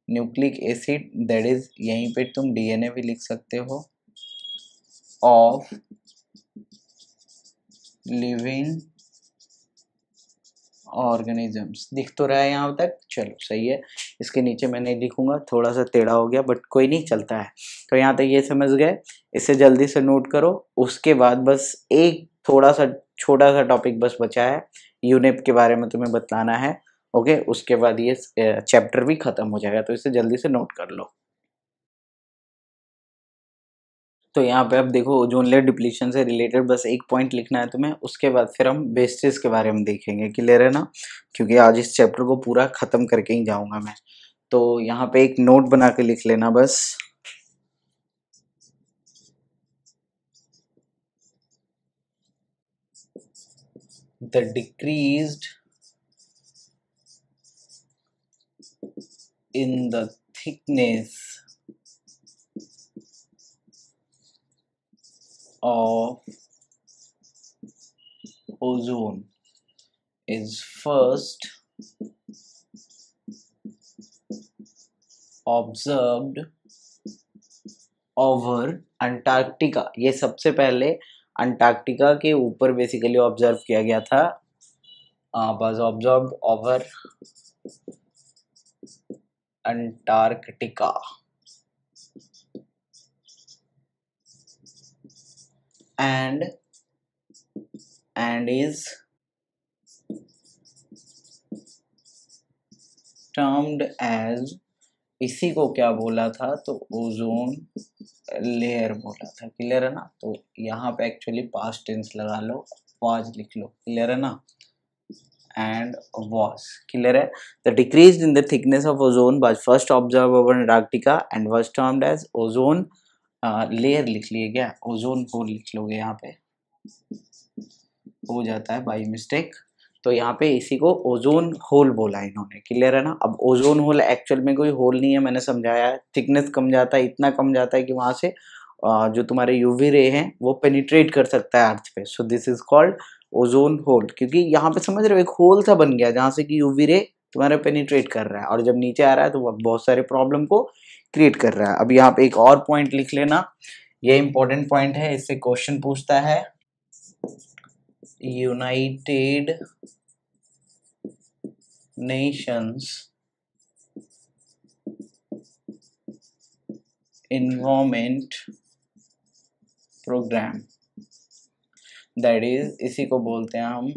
nucleic acid that is, यहीं पे तुम डीएनए भी लिख सकते हो, ऑफ लिविंग ऑर्गेनिजम्स। दिख तो रहा है यहाँ तक, चलो सही है। इसके नीचे मैं नहीं लिखूंगा, थोड़ा सा टेढ़ा हो गया, बट कोई नहीं, चलता है। तो यहाँ तक ये समझ गए, इसे जल्दी से नोट करो। उसके बाद बस एक थोड़ा सा छोटा सा टॉपिक बस बचा है, यूनिप के बारे में तुम्हें बताना है। ओके, उसके बाद ये चैप्टर भी खत्म हो जाएगा, तो इसे जल्दी से नोट कर लो। तो यहाँ पे अब देखो, ओजोन लेयर डिप्लीशन से रिलेटेड बस एक पॉइंट लिखना है तुम्हें, उसके बाद फिर हम वेस्टेज के बारे में देखेंगे। क्लियर है ना, क्योंकि आज इस चैप्टर को पूरा खत्म करके ही जाऊंगा मैं। तो यहाँ पे एक नोट बना के लिख लेना बस, the decreased in the thickness of ozone is first observed over Antarctica. ये सबसे पहले अंटार्कटिका के ऊपर बेसिकली ऑब्जर्व किया गया था। was observed over Antarctica and is termed as, इसी को क्या बोला था, तो ओजोन लेयर बोला था। क्लियर है ना। तो यहाँ पे एक्चुअली पास्ट टेंस लगा लो, वाज लिख लो। क्लियर है ना, and was। क्लियर है। The decrease in the thickness of ozone was first observe over Antarctica and was termed as ozone layer. लिख लिए क्या, ओजोन होल लिख लोगे, यहाँ पे हो जाता है बाई मिस्टेक। तो यहाँ पे इसी को ओजोन होल बोला है इन्होंने। क्लियर है ना। अब ओजोन होल एक्चुअल में कोई होल नहीं है, मैंने समझाया है। थिकनेस कम जाता है, इतना कम जाता है कि वहां से जो तुम्हारे यूवी रे हैं वो पेनिट्रेट कर सकता है अर्थ पे। सो this is called ozone hole, क्योंकि यहाँ पे समझ रहे हो एक होल सा बन गया जहाँ से कि यूवी रे तुम्हारा पेनिट्रेट कर रहा है, और जब नीचे आ रहा है तो वो बहुत सारे प्रॉब्लम को क्रिएट कर रहा है। अब यहाँ पे एक और पॉइंट लिख लेना, ये इंपॉर्टेंट पॉइंट है, इससे क्वेश्चन पूछता है। United Nations Environment Programme, that is, इसी को बोलते हैं हम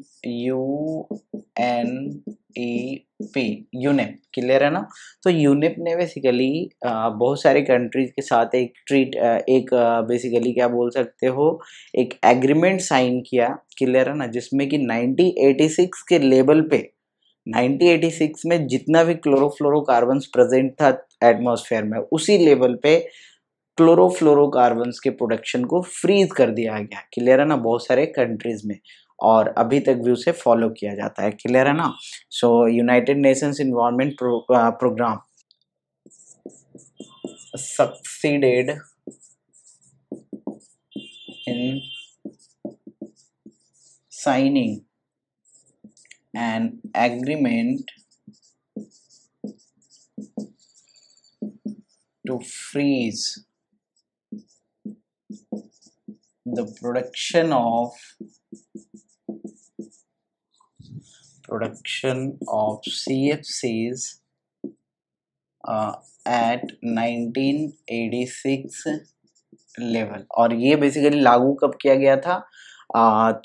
UNEP, यूनेप। क्लियर है ना। तो यूनेप ने बेसिकली बहुत सारे कंट्रीज के साथ एक बेसिकली क्या बोल सकते हो, एक एग्रीमेंट साइन किया। क्लियर है ना, जिसमें कि 1986 के लेवल पे, 1986 में जितना भी क्लोरोफ्लोरोकार्बन प्रेजेंट था एटमॉस्फेयर में, उसी लेवल पे क्लोरोफ्लोरोकार्बन्स के प्रोडक्शन को फ्रीज कर दिया गया। क्लियर है ना, बहुत सारे कंट्रीज में, और अभी तक भी उसे फॉलो किया जाता है। क्लियर है ना। So United Nations Environment Programme succeeded in signing an agreement to freeze the production of CFCs at 1986 level. और ये बेसिकली लागू कब किया गया था?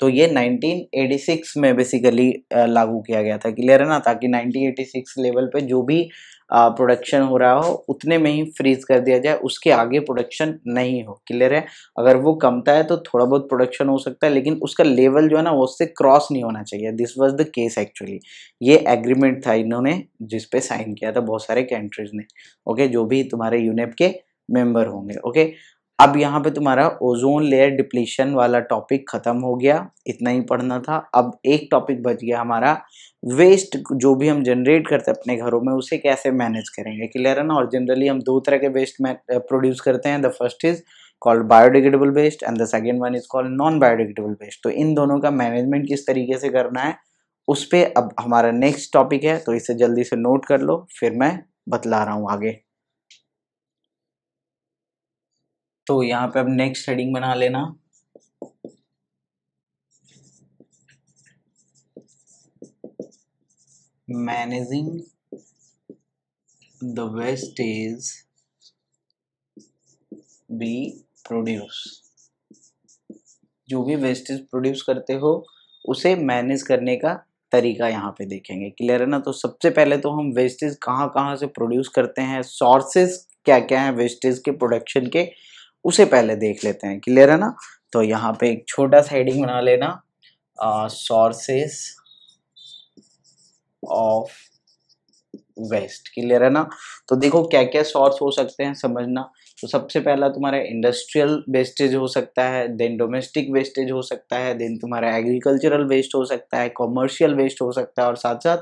तो ये 1986 में बेसिकली लागू किया गया था। क्लियर है ना? ताकि 1986 लेवल पे जो भी प्रोडक्शन हो रहा हो उतने में ही फ्रीज कर दिया जाए, उसके आगे प्रोडक्शन नहीं हो। क्लियर है? अगर वो कमता है तो थोड़ा बहुत प्रोडक्शन हो सकता है, लेकिन उसका लेवल जो है ना वो उससे क्रॉस नहीं होना चाहिए। This was the case actually. ये एग्रीमेंट था इन्होंने जिसपे साइन किया था बहुत सारे कंट्रीज ने। ओके, जो भी तुम्हारे यूनेप के मेंबर होंगे। ओके, अब यहाँ पे तुम्हारा ओजोन लेयर डिप्लीशन वाला टॉपिक खत्म हो गया, इतना ही पढ़ना था। अब एक टॉपिक बच गया हमारा, वेस्ट जो भी हम जनरेट करते हैं अपने घरों में उसे कैसे मैनेज करेंगे। क्लियर है ना? और जनरली हम दो तरह के वेस्ट प्रोड्यूस करते हैं। The first is called biodegradable waste and the second one is called non biodegradable waste. तो इन दोनों का मैनेजमेंट किस तरीके से करना है उस पे अब हमारा नेक्स्ट टॉपिक है, तो इसे जल्दी से नोट कर लो, फिर मैं बतला रहा हूँ आगे। तो यहाँ पे अब नेक्स्ट हेडिंग बना लेना, managing the wastage B produce. जो भी वेस्टेज प्रोड्यूस करते हो उसे मैनेज करने का तरीका यहाँ पे देखेंगे। क्लियर है ना? तो सबसे पहले तो हम वेस्टेज कहाँ कहाँ से प्रोड्यूस करते हैं, सोर्सेज क्या क्या है वेस्टेज के प्रोडक्शन के, उसे पहले देख लेते हैं। क्लियर है ना? तो यहाँ पे एक छोटा सा हेडिंग बना लेना, सोर्सेस ऑफ वेस्ट। क्लियर है ना? तो देखो क्या क्या सोर्स हो सकते हैं समझना। तो सबसे पहला तुम्हारा इंडस्ट्रियल वेस्टेज हो सकता है, देन डोमेस्टिक वेस्टेज हो सकता है, देन तुम्हारा एग्रीकल्चरल वेस्ट हो सकता है, कॉमर्शियल वेस्ट हो सकता है, और साथ साथ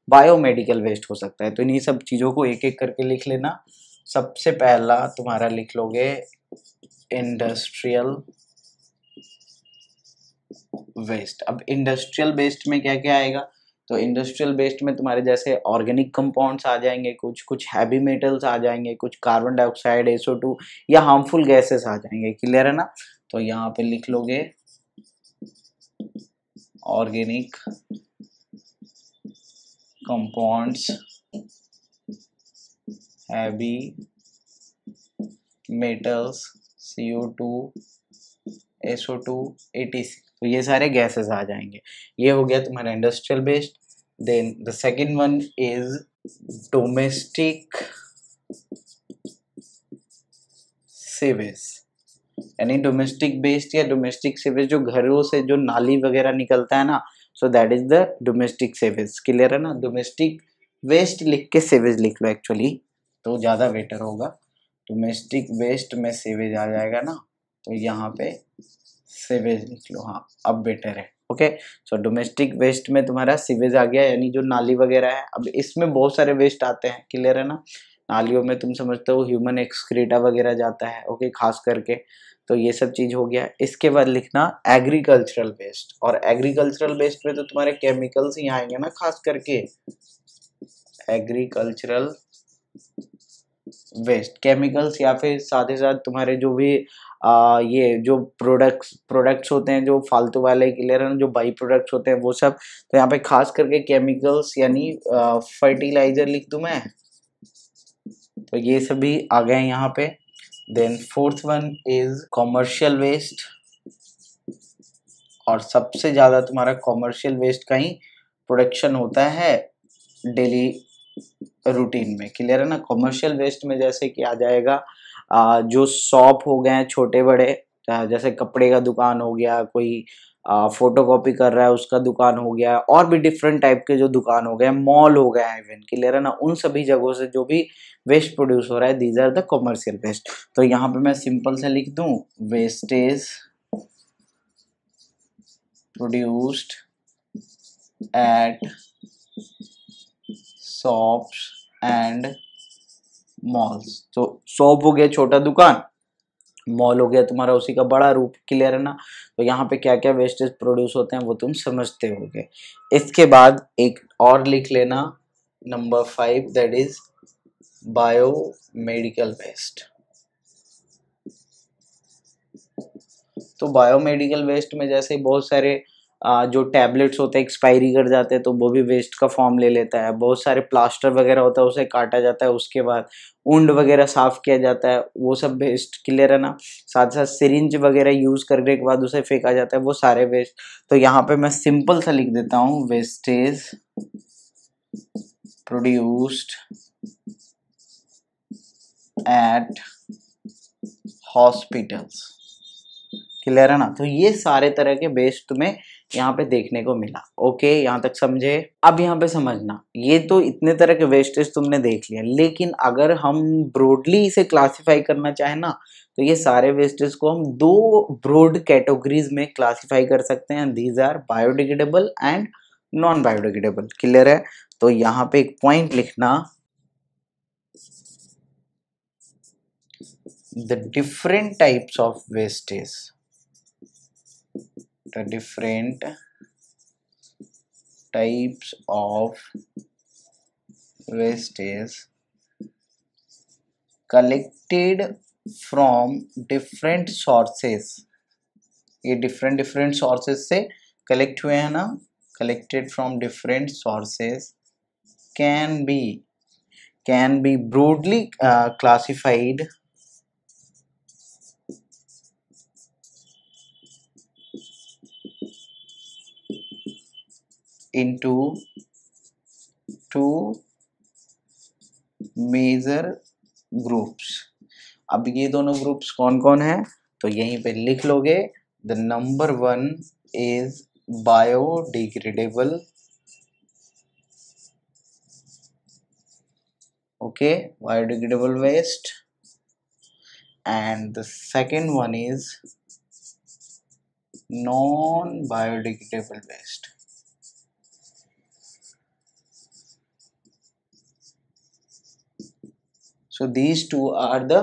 बायोमेडिकल वेस्ट हो सकता है। तो इन्हीं सब चीज़ों को एक एक करके लिख लेना। सबसे पहला तुम्हारा लिख लोगे इंडस्ट्रियल वेस्ट। अब इंडस्ट्रियल वेस्ट में क्या क्या आएगा? तो इंडस्ट्रियल वेस्ट में तुम्हारे जैसे ऑर्गेनिक कंपाउंड्स आ जाएंगे, कुछ हैवी मेटल्स आ जाएंगे, कुछ कार्बन डाइऑक्साइड, SO2 या हार्मफुल गैसेस आ जाएंगे। क्लियर है ना? तो यहाँ पे लिख लोगे organic compounds, heavy metals, CO2, SO2, ATC। तो ये सारे गैसेस आ जाएंगे। ये हो गया तुम्हारा industrial waste. Then the second one is domestic sewage, यानी डोमेस्टिक वेस्ट या डोमेस्टिक सीवेज जो घरों से जो नाली वगैरह निकलता है ना, so that is the domestic sewage. Clear है ना? डोमेस्टिक वेस्ट लिख के सीवेज लिख लो एक्चुअली, तो ज़्यादा बेटर होगा। डोमेस्टिक वेस्ट में सीवेज आ जाएगा ना, तो यहाँ पे सीवेज लिख लो। हाँ, अब बेटर है। ओके, सो डोमेस्टिक वेस्ट में तुम्हारा सीवेज आ गया, यानी जो नाली वगैरह है। अब इसमें बहुत सारे वेस्ट आते हैं। क्लियर है ना? नालियों में तुम समझते हो ह्यूमन एक्सक्रीटा वगैरह जाता है। ओके, खास करके तो ये सब चीज हो गया। इसके बाद लिखना एग्रीकल्चरल वेस्ट, और एग्रीकल्चरल वेस्ट में तो तुम्हारे केमिकल्स ही आएंगे ना, खास करके एग्रीकल्चरल वेस्ट, केमिकल्स, या फिर साथ ही साथ तुम्हारे जो भी ये जो प्रोडक्ट्स होते हैं जो फालतू वाले। क्लियर है ना? जो बाई प्रोडक्ट्स होते हैं वो सब। तो यहाँ पे खास करके केमिकल्स यानी फर्टिलाइजर लिख दूं मैं, तो ये सभी आ गए यहाँ पे। Then fourth one is commercial waste, और सबसे ज्यादा तुम्हारा कॉमर्शियल वेस्ट का ही प्रोडक्शन होता है डेली रूटीन में। क्लियर है ना? कॉमर्शियल वेस्ट में जैसे कि आ जाएगा जो शॉप हो गए हैं छोटे बड़े, जैसे कपड़े का दुकान हो गया, कोई फोटोकॉपी कर रहा है उसका दुकान हो गया, और भी डिफरेंट टाइप के जो दुकान हो गए, मॉल हो गया इवन। क्लियर है ना? उन सभी जगहों से जो भी वेस्ट प्रोड्यूस हो रहा है, these are the commercial waste. तो यहाँ पे मैं सिंपल से लिख दूं wastage produced at shops and malls. तो शॉप हो गया छोटा दुकान, मॉल हो गया तुम्हारा उसी का बड़ा रूप। क्लियर है ना? तो यहाँ पे क्या क्या वेस्टेज प्रोड्यूस होते हैं वो तुम समझते होगे। इसके बाद एक और लिख लेना number 5, that is biomedical waste. तो बायोमेडिकल वेस्ट में जैसे बहुत सारे जो टैबलेट्स होते हैं एक्सपायरी कर जाते हैं तो वो भी वेस्ट का फॉर्म ले लेता है। बहुत सारे प्लास्टर वगैरह होता है उसे काटा जाता है, उसके बाद वुंड वगैरह साफ किया जाता है, वो सब वेस्ट। क्लियर है ना। साथ साथ सिरिंज वगैरह यूज करने के बाद उसे फेंका जाता है, वो सारे वेस्ट। तो यहाँ पे मैं सिंपल सा लिख देता हूँ, wastage produced eight hospitals. Clear है ना। तो ये सारे तरह के वेस्ट तुम्हें यहाँ पे देखने को मिला। ओके, यहाँ तक समझे। अब यहाँ पे समझना, ये तो इतने तरह के वेस्टेज तुमने देख लिया, लेकिन अगर हम ब्रॉडली इसे क्लासिफाई करना चाहे ना, तो ये सारे वेस्टेज को हम दो ब्रॉड कैटेगरीज में क्लासिफाई कर सकते हैं। These are biodegradable and non biodegradable. Clear है। तो यहाँ पे एक पॉइंट लिखना, the different types of wastage, the different types of wastage collected from different sources। ये different different sources से collect हुए हैं ना, collected from different sources can be broadly classified into two major groups। अब ये दोनों groups कौन कौन है, तो यहीं पे लिख लोगे। The number one is biodegradable, okay, biodegradable waste, and the second one is non biodegradable waste। So these two are the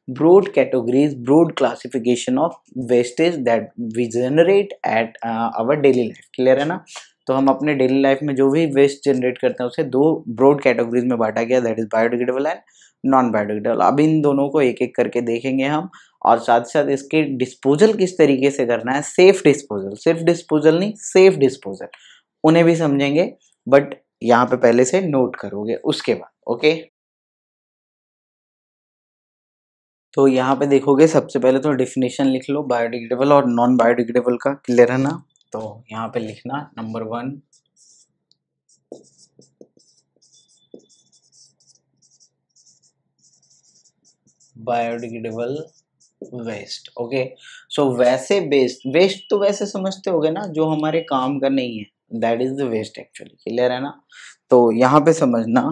broad categories, broad classification of wastage that we generate at our daily life। Clear है ना। तो हम अपने daily life में जो भी waste generate करते हैं उसे दो ब्रॉड कैटेगरीज में बांटा गया, that is biodegradable and non biodegradable. अब इन दोनों को एक एक करके देखेंगे हम, और साथ साथ इसके डिस्पोजल किस तरीके से करना है, सेफ डिस्पोजल, सिर्फ डिस्पोजल नहीं, सेफ डिस्पोजल, उन्हें भी समझेंगे। बट यहाँ पे पहले से नोट करोगे उसके बाद। ओके, तो यहाँ पे देखोगे सबसे पहले तो डिफिनेशन लिख लो बायोडिग्रेडेबल और नॉन बायोडिग्रेडेबल का। क्लियर है ना। तो यहाँ पे लिखना, number one, biodegradable waste. Okay, so वैसे वेस्ट, वेस्ट तो वैसे समझते होगे ना जो हमारे काम का नहीं है, that is the waste actually. Clear है ना। तो यहाँ पे समझना,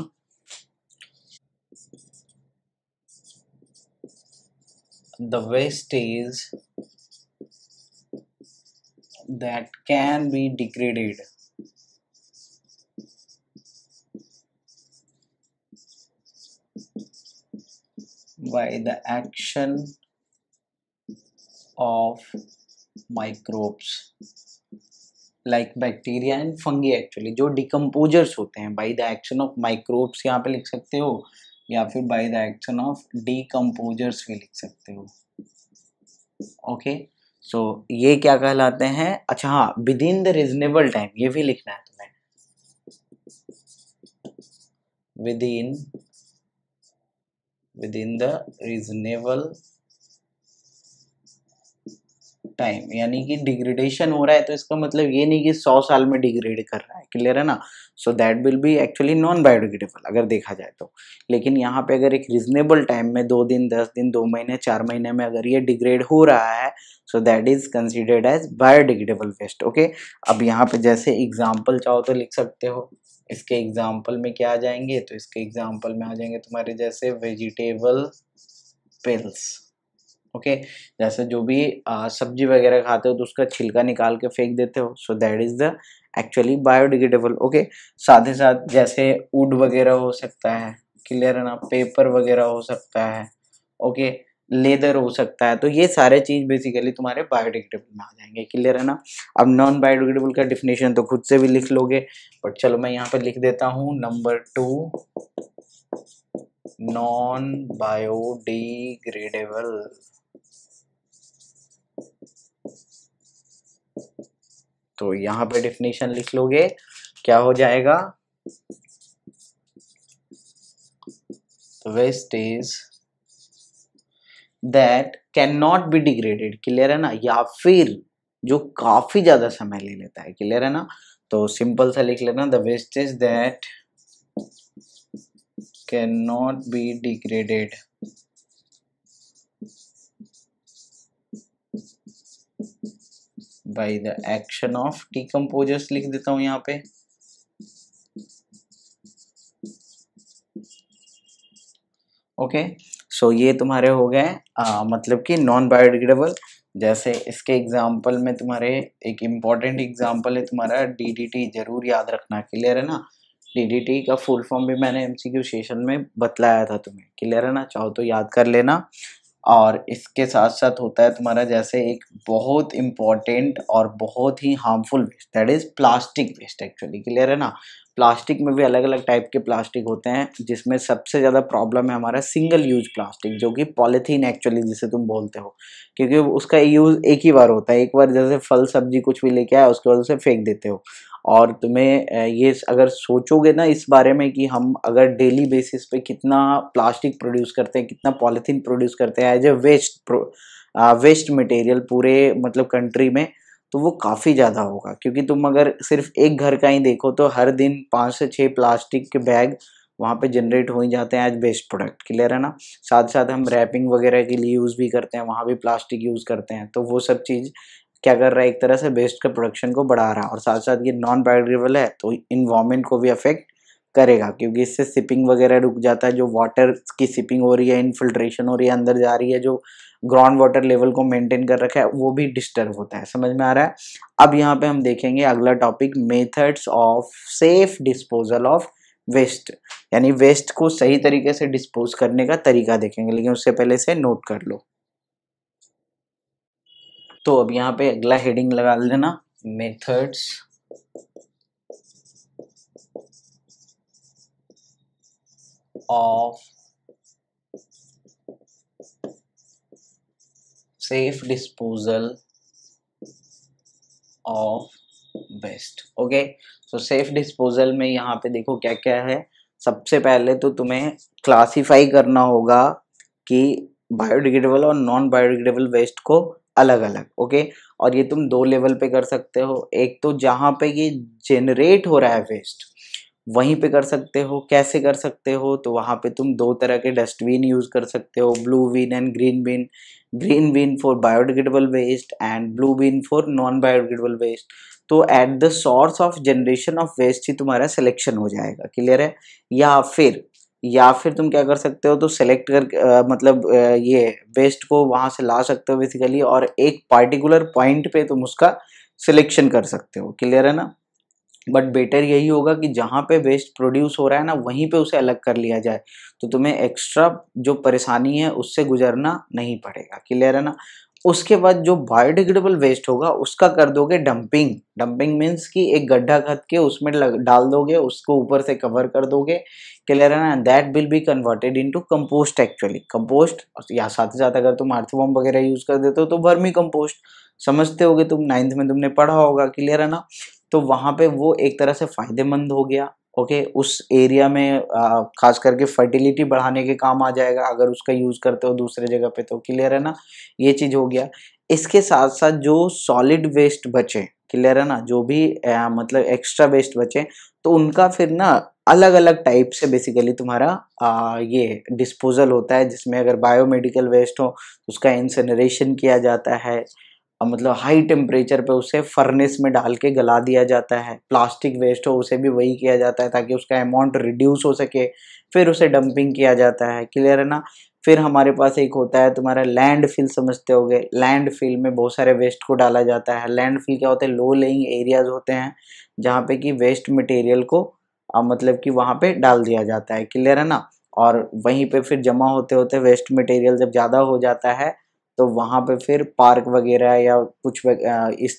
the waste is that can be degraded by the action of microbes like bacteria and fungi actually, जो डिकम्पोजर्स होते हैं, bye the action of microbes यहाँ पे लिख सकते हो, या फिर bye the action of decomposers भी लिख सकते हो। ओके, सो ये क्या कहलाते हैं। अच्छा हाँ, with in the reasonable time, ये भी लिखना है तुम्हें, with in the reasonable time. यानी कि डिग्रेडेशन हो रहा है तो इसका मतलब ये नहीं कि 100 साल में डिग्रेड कर रहा है। क्लियर है ना। So that will be actually non biodegradable अगर देखा जाए तो। लेकिन यहाँ पे अगर एक रीजनेबल टाइम में 2 दिन, 10 दिन, 2 महीने, 4 महीने में अगर ये डिग्रेड हो रहा है, so that is considered as biodegradable waste. Okay, अब यहाँ पे जैसे एग्जाम्पल चाहो तो लिख सकते हो। इसके एग्जाम्पल में क्या आ जाएंगे, तो इसके एग्जाम्पल में आ जाएंगे तुम्हारे जैसे वेजिटेबल पिल्स। ओके, जैसे जो भी सब्जी वगैरह खाते हो तो उसका छिलका निकाल के फेंक देते हो, सो that is the actually biodegradable. Okay, साथ ही साथ जैसे वुड वगैरह हो सकता है, क्लियर है ना, पेपर वगैरह हो सकता है, ओके, लेदर हो सकता है, तो ये सारे चीज बेसिकली तुम्हारे बायोडिग्रेडेबल में आ जाएंगे। क्लियर है ना। अब नॉन बायोडिग्रेडेबल का डिफिनेशन तो खुद से भी लिख लोगे, बट चलो मैं यहाँ पे लिख देता हूँ, नंबर 2, नॉन बायोडिग्रेडेबल। तो यहाँ पे डिफिनेशन लिख लोगे, क्या हो जाएगा, waste is that can not be degraded, clear है ना, या फिर जो काफी ज्यादा समय ले लेता है, क्लियर है ना। तो सिंपल सा लिख लेना, the waste is that can not be degraded by the action of decomposers, लिख देता हूं यहाँ पे। ओके, सो ये तुम्हारे हो गए मतलब कि नॉन बायोडिग्रेडेबल। जैसे इसके एग्जाम्पल में तुम्हारे एक इम्पॉर्टेंट एग्जाम्पल है तुम्हारा डीडीटी, जरूर याद रखना, क्लियर है ना। डीडीटी का फुल फॉर्म भी मैंने एमसीक्यू सेशन में बतलाया था तुम्हें, क्लियर है ना, चाहो तो याद कर लेना। और इसके साथ साथ होता है तुम्हारा जैसे एक बहुत इम्पॉर्टेंट और बहुत ही harmful waste, that is plastic waste actually, clear है ना। प्लास्टिक में भी अलग अलग टाइप के प्लास्टिक होते हैं, जिसमें सबसे ज़्यादा प्रॉब्लम है हमारा सिंगल यूज प्लास्टिक, जो कि पॉलीथीन एक्चुअली जिसे तुम बोलते हो, क्योंकि उसका यूज एक ही बार होता है, एक बार जैसे फल सब्जी कुछ भी लेके आया उसके बाद उसे फेंक देते हो। और तुम्हें ये अगर सोचोगे ना इस बारे में कि हम अगर डेली बेसिस पे कितना प्लास्टिक प्रोड्यूस करते हैं, कितना पॉलीथीन प्रोड्यूस करते हैं एज ए वेस्ट मटेरियल पूरे मतलब कंट्री में, तो वो काफ़ी ज़्यादा होगा। क्योंकि तुम अगर सिर्फ एक घर का ही देखो तो हर दिन 5 से 6 प्लास्टिक के बैग वहाँ पे जनरेट हो ही जाते हैं एज वेस्ट प्रोडक्ट, क्लियर है ना। साथ साथ हम रैपिंग वगैरह के लिए यूज़ भी करते हैं, वहाँ भी प्लास्टिक यूज़ करते हैं, तो वो सब चीज़ क्या कर रहा है, एक तरह से वेस्ट का प्रोडक्शन को बढ़ा रहा है। और साथ साथ ये नॉन बायोडिग्रेडेबल है तो इन्वायरमेंट को भी अफेक्ट करेगा, क्योंकि इससे सिपिंग वगैरह रुक जाता है, जो वाटर की सिपिंग हो रही है, इनफिल्ट्रेशन हो रही है, अंदर जा रही है, जो ग्राउंड वाटर लेवल को मेंटेन कर रखा है वो भी डिस्टर्ब होता है, समझ में आ रहा है। अब यहाँ पे हम देखेंगे अगला topic, methods of safe disposal of waste, यानी वेस्ट को सही तरीके से डिस्पोज करने का तरीका देखेंगे, लेकिन उससे पहले से नोट कर लो। तो अब यहाँ पे अगला हेडिंग लगा लेना, methods of safe disposal of waste. Okay, so safe disposal में यहाँ पे देखो क्या क्या है। सबसे पहले तो तुम्हें क्लासिफाई करना होगा कि बायोडिग्रेडेबल और नॉन बायोडिग्रेडेबल वेस्ट को अलग अलग, ओके। और ये तुम दो लेवल पे कर सकते हो, एक तो जहाँ पे ये जेनरेट हो रहा है वेस्ट वहीं पे कर सकते हो। कैसे कर सकते हो, तो वहाँ पे तुम दो तरह के डस्टबिन यूज कर सकते हो, blue bin and green bin. Green bin for biodegradable waste and blue bin for non biodegradable waste. तो at the source of generation of waste ही तुम्हारा सिलेक्शन हो जाएगा, क्लियर है। या फिर तुम क्या कर सकते हो, तो सेलेक्ट कर मतलब ये वेस्ट को वहां से ला सकते हो बेसिकली, और एक पार्टिकुलर पॉइंट पे तुम उसका सिलेक्शन कर सकते हो, क्लियर है ना। बट बेटर यही होगा कि जहाँ पे वेस्ट प्रोड्यूस हो रहा है ना वहीं पे उसे अलग कर लिया जाए, तो तुम्हें एक्स्ट्रा जो परेशानी है उससे गुजरना नहीं पड़ेगा, क्लियर है ना। उसके बाद जो बायोडिग्रेडेबल वेस्ट होगा उसका कर दोगे डंपिंग। डंपिंग मीन्स कि एक गड्ढा खद के उसमें डाल दोगे, उसको ऊपर से कवर कर दोगे, क्लियर है ना। That will be converted into compost actually, compost. या साथ ही साथ अगर तुम अर्थवॉर्म वगैरह यूज कर देते हो तो वर्मी कंपोस्ट, समझते होगे तुम, 9th में तुमने पढ़ा होगा, क्लियर है ना। तो वहां पे वो एक तरह से फायदेमंद हो गया, ओके। उस एरिया में खास करके फर्टिलिटी बढ़ाने के काम आ जाएगा अगर उसका यूज करते हो दूसरे जगह पे, तो क्लियर है ना, ये चीज हो गया। इसके साथ साथ जो सॉलिड वेस्ट बचे, क्लियर है ना, जो भी मतलब एक्स्ट्रा वेस्ट बचे, तो उनका फिर ना अलग अलग टाइप से बेसिकली तुम्हारा ये डिस्पोजल होता है, जिसमें अगर बायोमेडिकल वेस्ट हो तो उसका इंसिनरेशन किया जाता है, मतलब हाई टेम्परेचर पे उसे फर्नेस में डाल के गला दिया जाता है। प्लास्टिक वेस्ट हो उसे भी वही किया जाता है ताकि उसका अमाउंट रिड्यूस हो सके, फिर उसे डंपिंग किया जाता है, क्लियर है ना। फिर हमारे पास एक होता है तुम्हारा लैंड फिल, समझते होगे, लैंड फिल में बहुत सारे वेस्ट को डाला जाता है। लैंड फिल क्या होते हैं, लो लेइंग एरियाज होते हैं जहाँ पे कि वेस्ट मटेरियल को मतलब कि वहाँ पे डाल दिया जाता है, क्लियर है ना। और वहीं पे फिर जमा होते होते वेस्ट मटेरियल जब ज़्यादा हो जाता है तो वहाँ पे फिर पार्क वगैरह या कुछ इस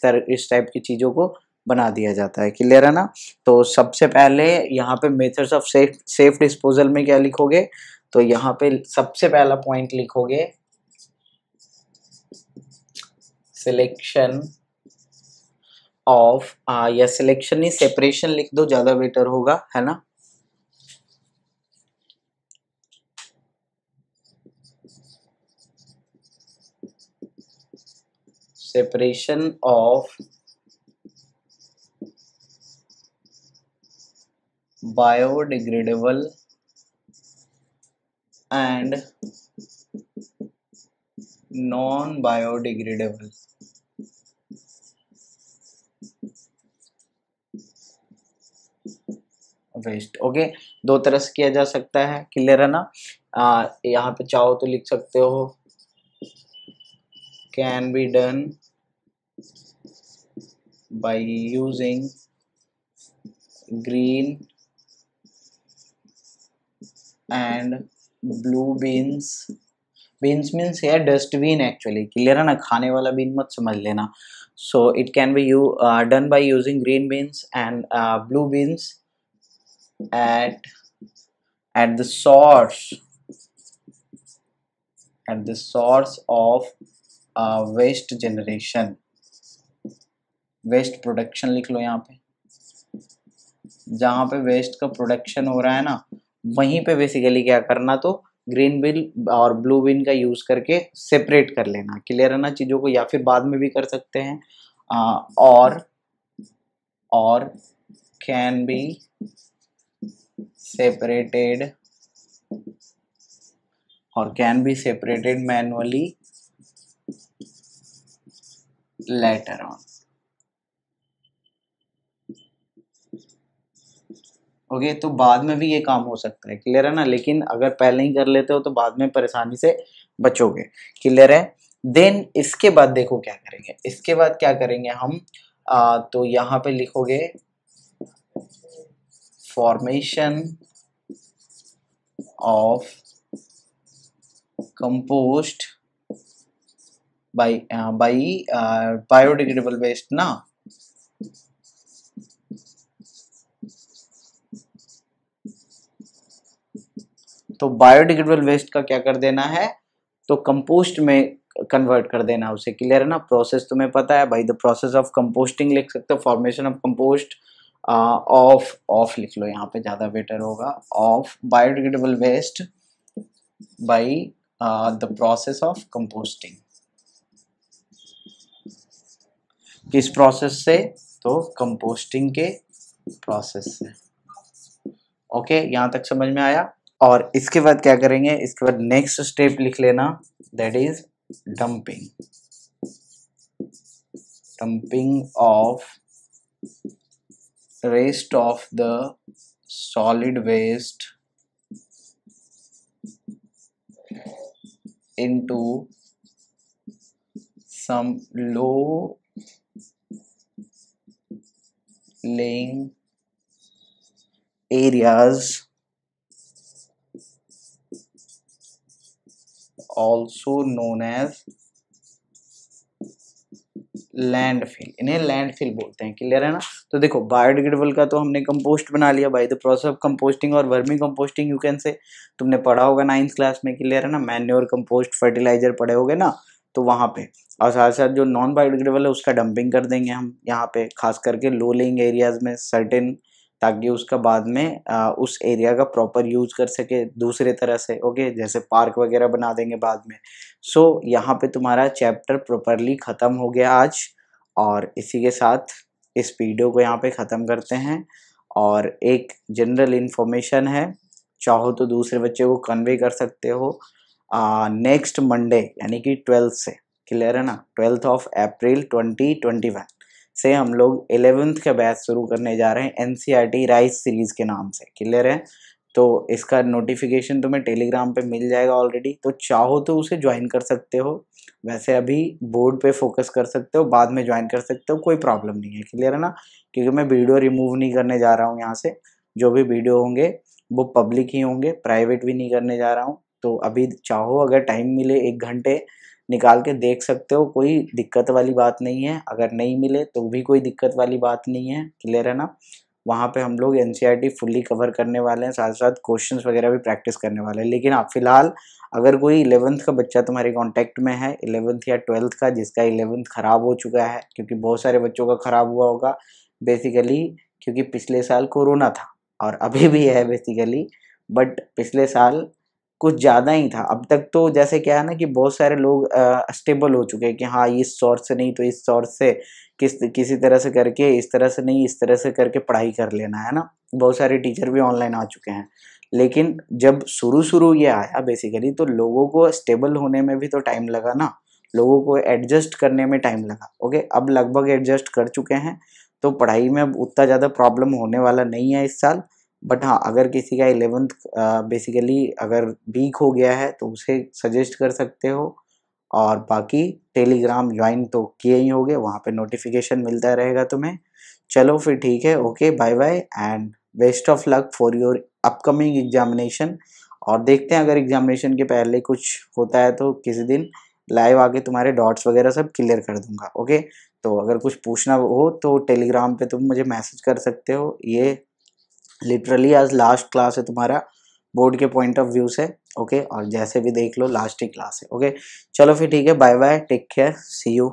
टाइप की चीज़ों को बना दिया जाता है, क्लियर है ना। तो सबसे पहले यहाँ पे मेथड्स ऑफ सेफ डिस्पोजल में क्या लिखोगे, तो यहाँ पे सबसे पहला पॉइंट लिखोगे सिलेक्शन ऑफ, या सिलेक्शन नहीं सेपरेशन लिख दो, ज्यादा बेटर होगा, है ना। Separation of biodegradable and non biodegradable waste. Okay, दो तरह से किया जा सकता है, क्लियर है ना। यहाँ पे चाहो तो लिख सकते हो can be done by using green and blue bins. Bins means यार डस्टबिन एक्चुअली, क्लियर है ना, खाने वाला बीन मत समझ लेना। So it can be done by using green bins and blue bins at the source of waste generation, waste production लिख लो। यहाँ पे जहाँ पे वेस्ट का प्रोडक्शन हो रहा है ना, वहीं पे बेसिकली क्या करना, तो ग्रीन बिन और ब्लू बिन का यूज करके सेपरेट कर लेना, क्लियर है ना चीजों को, या फिर बाद में भी कर सकते हैं। और can be separated manually later on। Okay, तो बाद में भी ये काम हो सकता है, क्लियर है ना, लेकिन अगर पहले ही कर लेते हो तो बाद में परेशानी से बचोगे, क्लियर है। देन इसके बाद देखो क्या करेंगे, इसके बाद क्या करेंगे हम, तो यहाँ पे लिखोगे formation of compost by biodegradable waste ना। तो बायोडिग्रेडेबल वेस्ट का क्या कर देना है, तो कंपोस्ट में कन्वर्ट कर देना उसे, क्लियर है ना। प्रोसेस तुम्हें पता है भाई, द प्रोसेस ऑफ कंपोस्टिंग लिख सकते हो, फॉर्मेशन ऑफ कंपोस्ट ऑफ लिख लो, यहाँ पे ज्यादा बेटर होगा, of biodegradable waste by the process of composting. किस प्रोसेस से, तो कंपोस्टिंग के प्रोसेस से। ओके, यहाँ तक समझ में आया। और इसके बाद क्या करेंगे, इसके बाद नेक्स्ट स्टेप लिख लेना, that is dumping of rest of the solid waste into some low lying areas, also known as landfill. इन्हें लैंडफिल बोलते हैं, क्लियर है ना। तो देखो बायोडिग्रेडेबल का तो हमने कंपोस्ट बना लिया by the process of composting और vermicomposting, you can say, तुमने पढ़ा होगा 9th क्लास में, क्लियर है ना, मैन्योर कंपोस्ट फर्टिलाइजर पढ़े होगे ना, तो वहाँ पे। और साथ साथ जो नॉन बायोडिग्रेडेबल है उसका डंपिंग कर देंगे हम यहाँ पे, खास करके लो लेइंग एरियाज में सर्टेन, ताकि उसका बाद में उस एरिया का प्रॉपर यूज कर सके दूसरे तरह से। ओके, जैसे पार्क वगैरह बना देंगे बाद में। सो यहाँ पे तुम्हारा चैप्टर प्रॉपरली ख़त्म हो गया आज, और इसी के साथ इस वीडियो को यहाँ पे ख़त्म करते हैं। और एक जनरल इन्फॉर्मेशन है, चाहो तो दूसरे बच्चे को कन्वे कर सकते हो, नेक्स्ट मंडे यानी कि 12th से, क्लियर है ना, 12th ऑफ अप्रैल 2021 से हम लोग 11th का बैच शुरू करने जा रहे हैं NCERT राइज सीरीज के नाम से, क्लियर है। तो इसका नोटिफिकेशन तुम्हें टेलीग्राम पे मिल जाएगा ऑलरेडी, तो चाहो तो उसे ज्वाइन कर सकते हो। वैसे अभी बोर्ड पे फोकस कर सकते हो, बाद में ज्वाइन कर सकते हो, कोई प्रॉब्लम नहीं है, क्लियर है ना। क्योंकि मैं वीडियो रिमूव नहीं करने जा रहा हूँ यहाँ से, जो भी वीडियो होंगे वो पब्लिक ही होंगे, प्राइवेट भी नहीं करने जा रहा हूँ। तो अभी चाहो अगर टाइम मिले 1 घंटे निकाल के देख सकते हो, कोई दिक्कत वाली बात नहीं है। अगर नहीं मिले तो भी कोई दिक्कत वाली बात नहीं है, क्लियर है ना। वहाँ पे हम लोग एनसीईआरटी फुल्ली कवर करने वाले हैं, साथ साथ क्वेश्चंस वगैरह भी प्रैक्टिस करने वाले हैं। लेकिन आप फिलहाल अगर कोई 11th का बच्चा तुम्हारे कांटेक्ट में है, 11th या 12th का, जिसका 11th खराब हो चुका है, क्योंकि बहुत सारे बच्चों का खराब हुआ होगा बेसिकली, क्योंकि पिछले साल कोरोना था और अभी भी है बेसिकली, बट पिछले साल कुछ ज़्यादा ही था। अब तक तो जैसे क्या है ना कि बहुत सारे लोग स्टेबल हो चुके हैं कि हाँ इस सोर्स से नहीं तो इस सोर्स से किसी तरह से करके, इस तरह से नहीं इस तरह से करके पढ़ाई कर लेना है ना। बहुत सारे टीचर भी ऑनलाइन आ चुके हैं। लेकिन जब शुरू ये आया बेसिकली, तो लोगों को स्टेबल होने में भी तो टाइम लगा ना, लोगों को एडजस्ट करने में टाइम लगा। ओके, अब लगभग एडजस्ट कर चुके हैं, तो पढ़ाई में अब उतना ज़्यादा प्रॉब्लम होने वाला नहीं है इस साल। बट हाँ, अगर किसी का 11th बेसिकली अगर वीक हो गया है तो उसे सजेस्ट कर सकते हो। और बाकी टेलीग्राम ज्वाइन तो किए ही होगे, वहाँ पे नोटिफिकेशन मिलता रहेगा तुम्हें। चलो फिर ठीक है, okay, bye bye and best of luck for your upcoming examination. और देखते हैं, अगर एग्जामिनेशन के पहले कुछ होता है तो किसी दिन लाइव आके तुम्हारे डॉट्स वगैरह सब क्लियर कर दूंगा। ओके, तो अगर कुछ पूछना हो तो टेलीग्राम पे तुम मुझे मैसेज कर सकते हो। ये लिटरली आज लास्ट क्लास है तुम्हारा बोर्ड के पॉइंट ऑफ व्यू से। ओके, और जैसे भी देख लो लास्ट ही क्लास है। ओके, चलो फिर ठीक है, bye bye, take care, see you.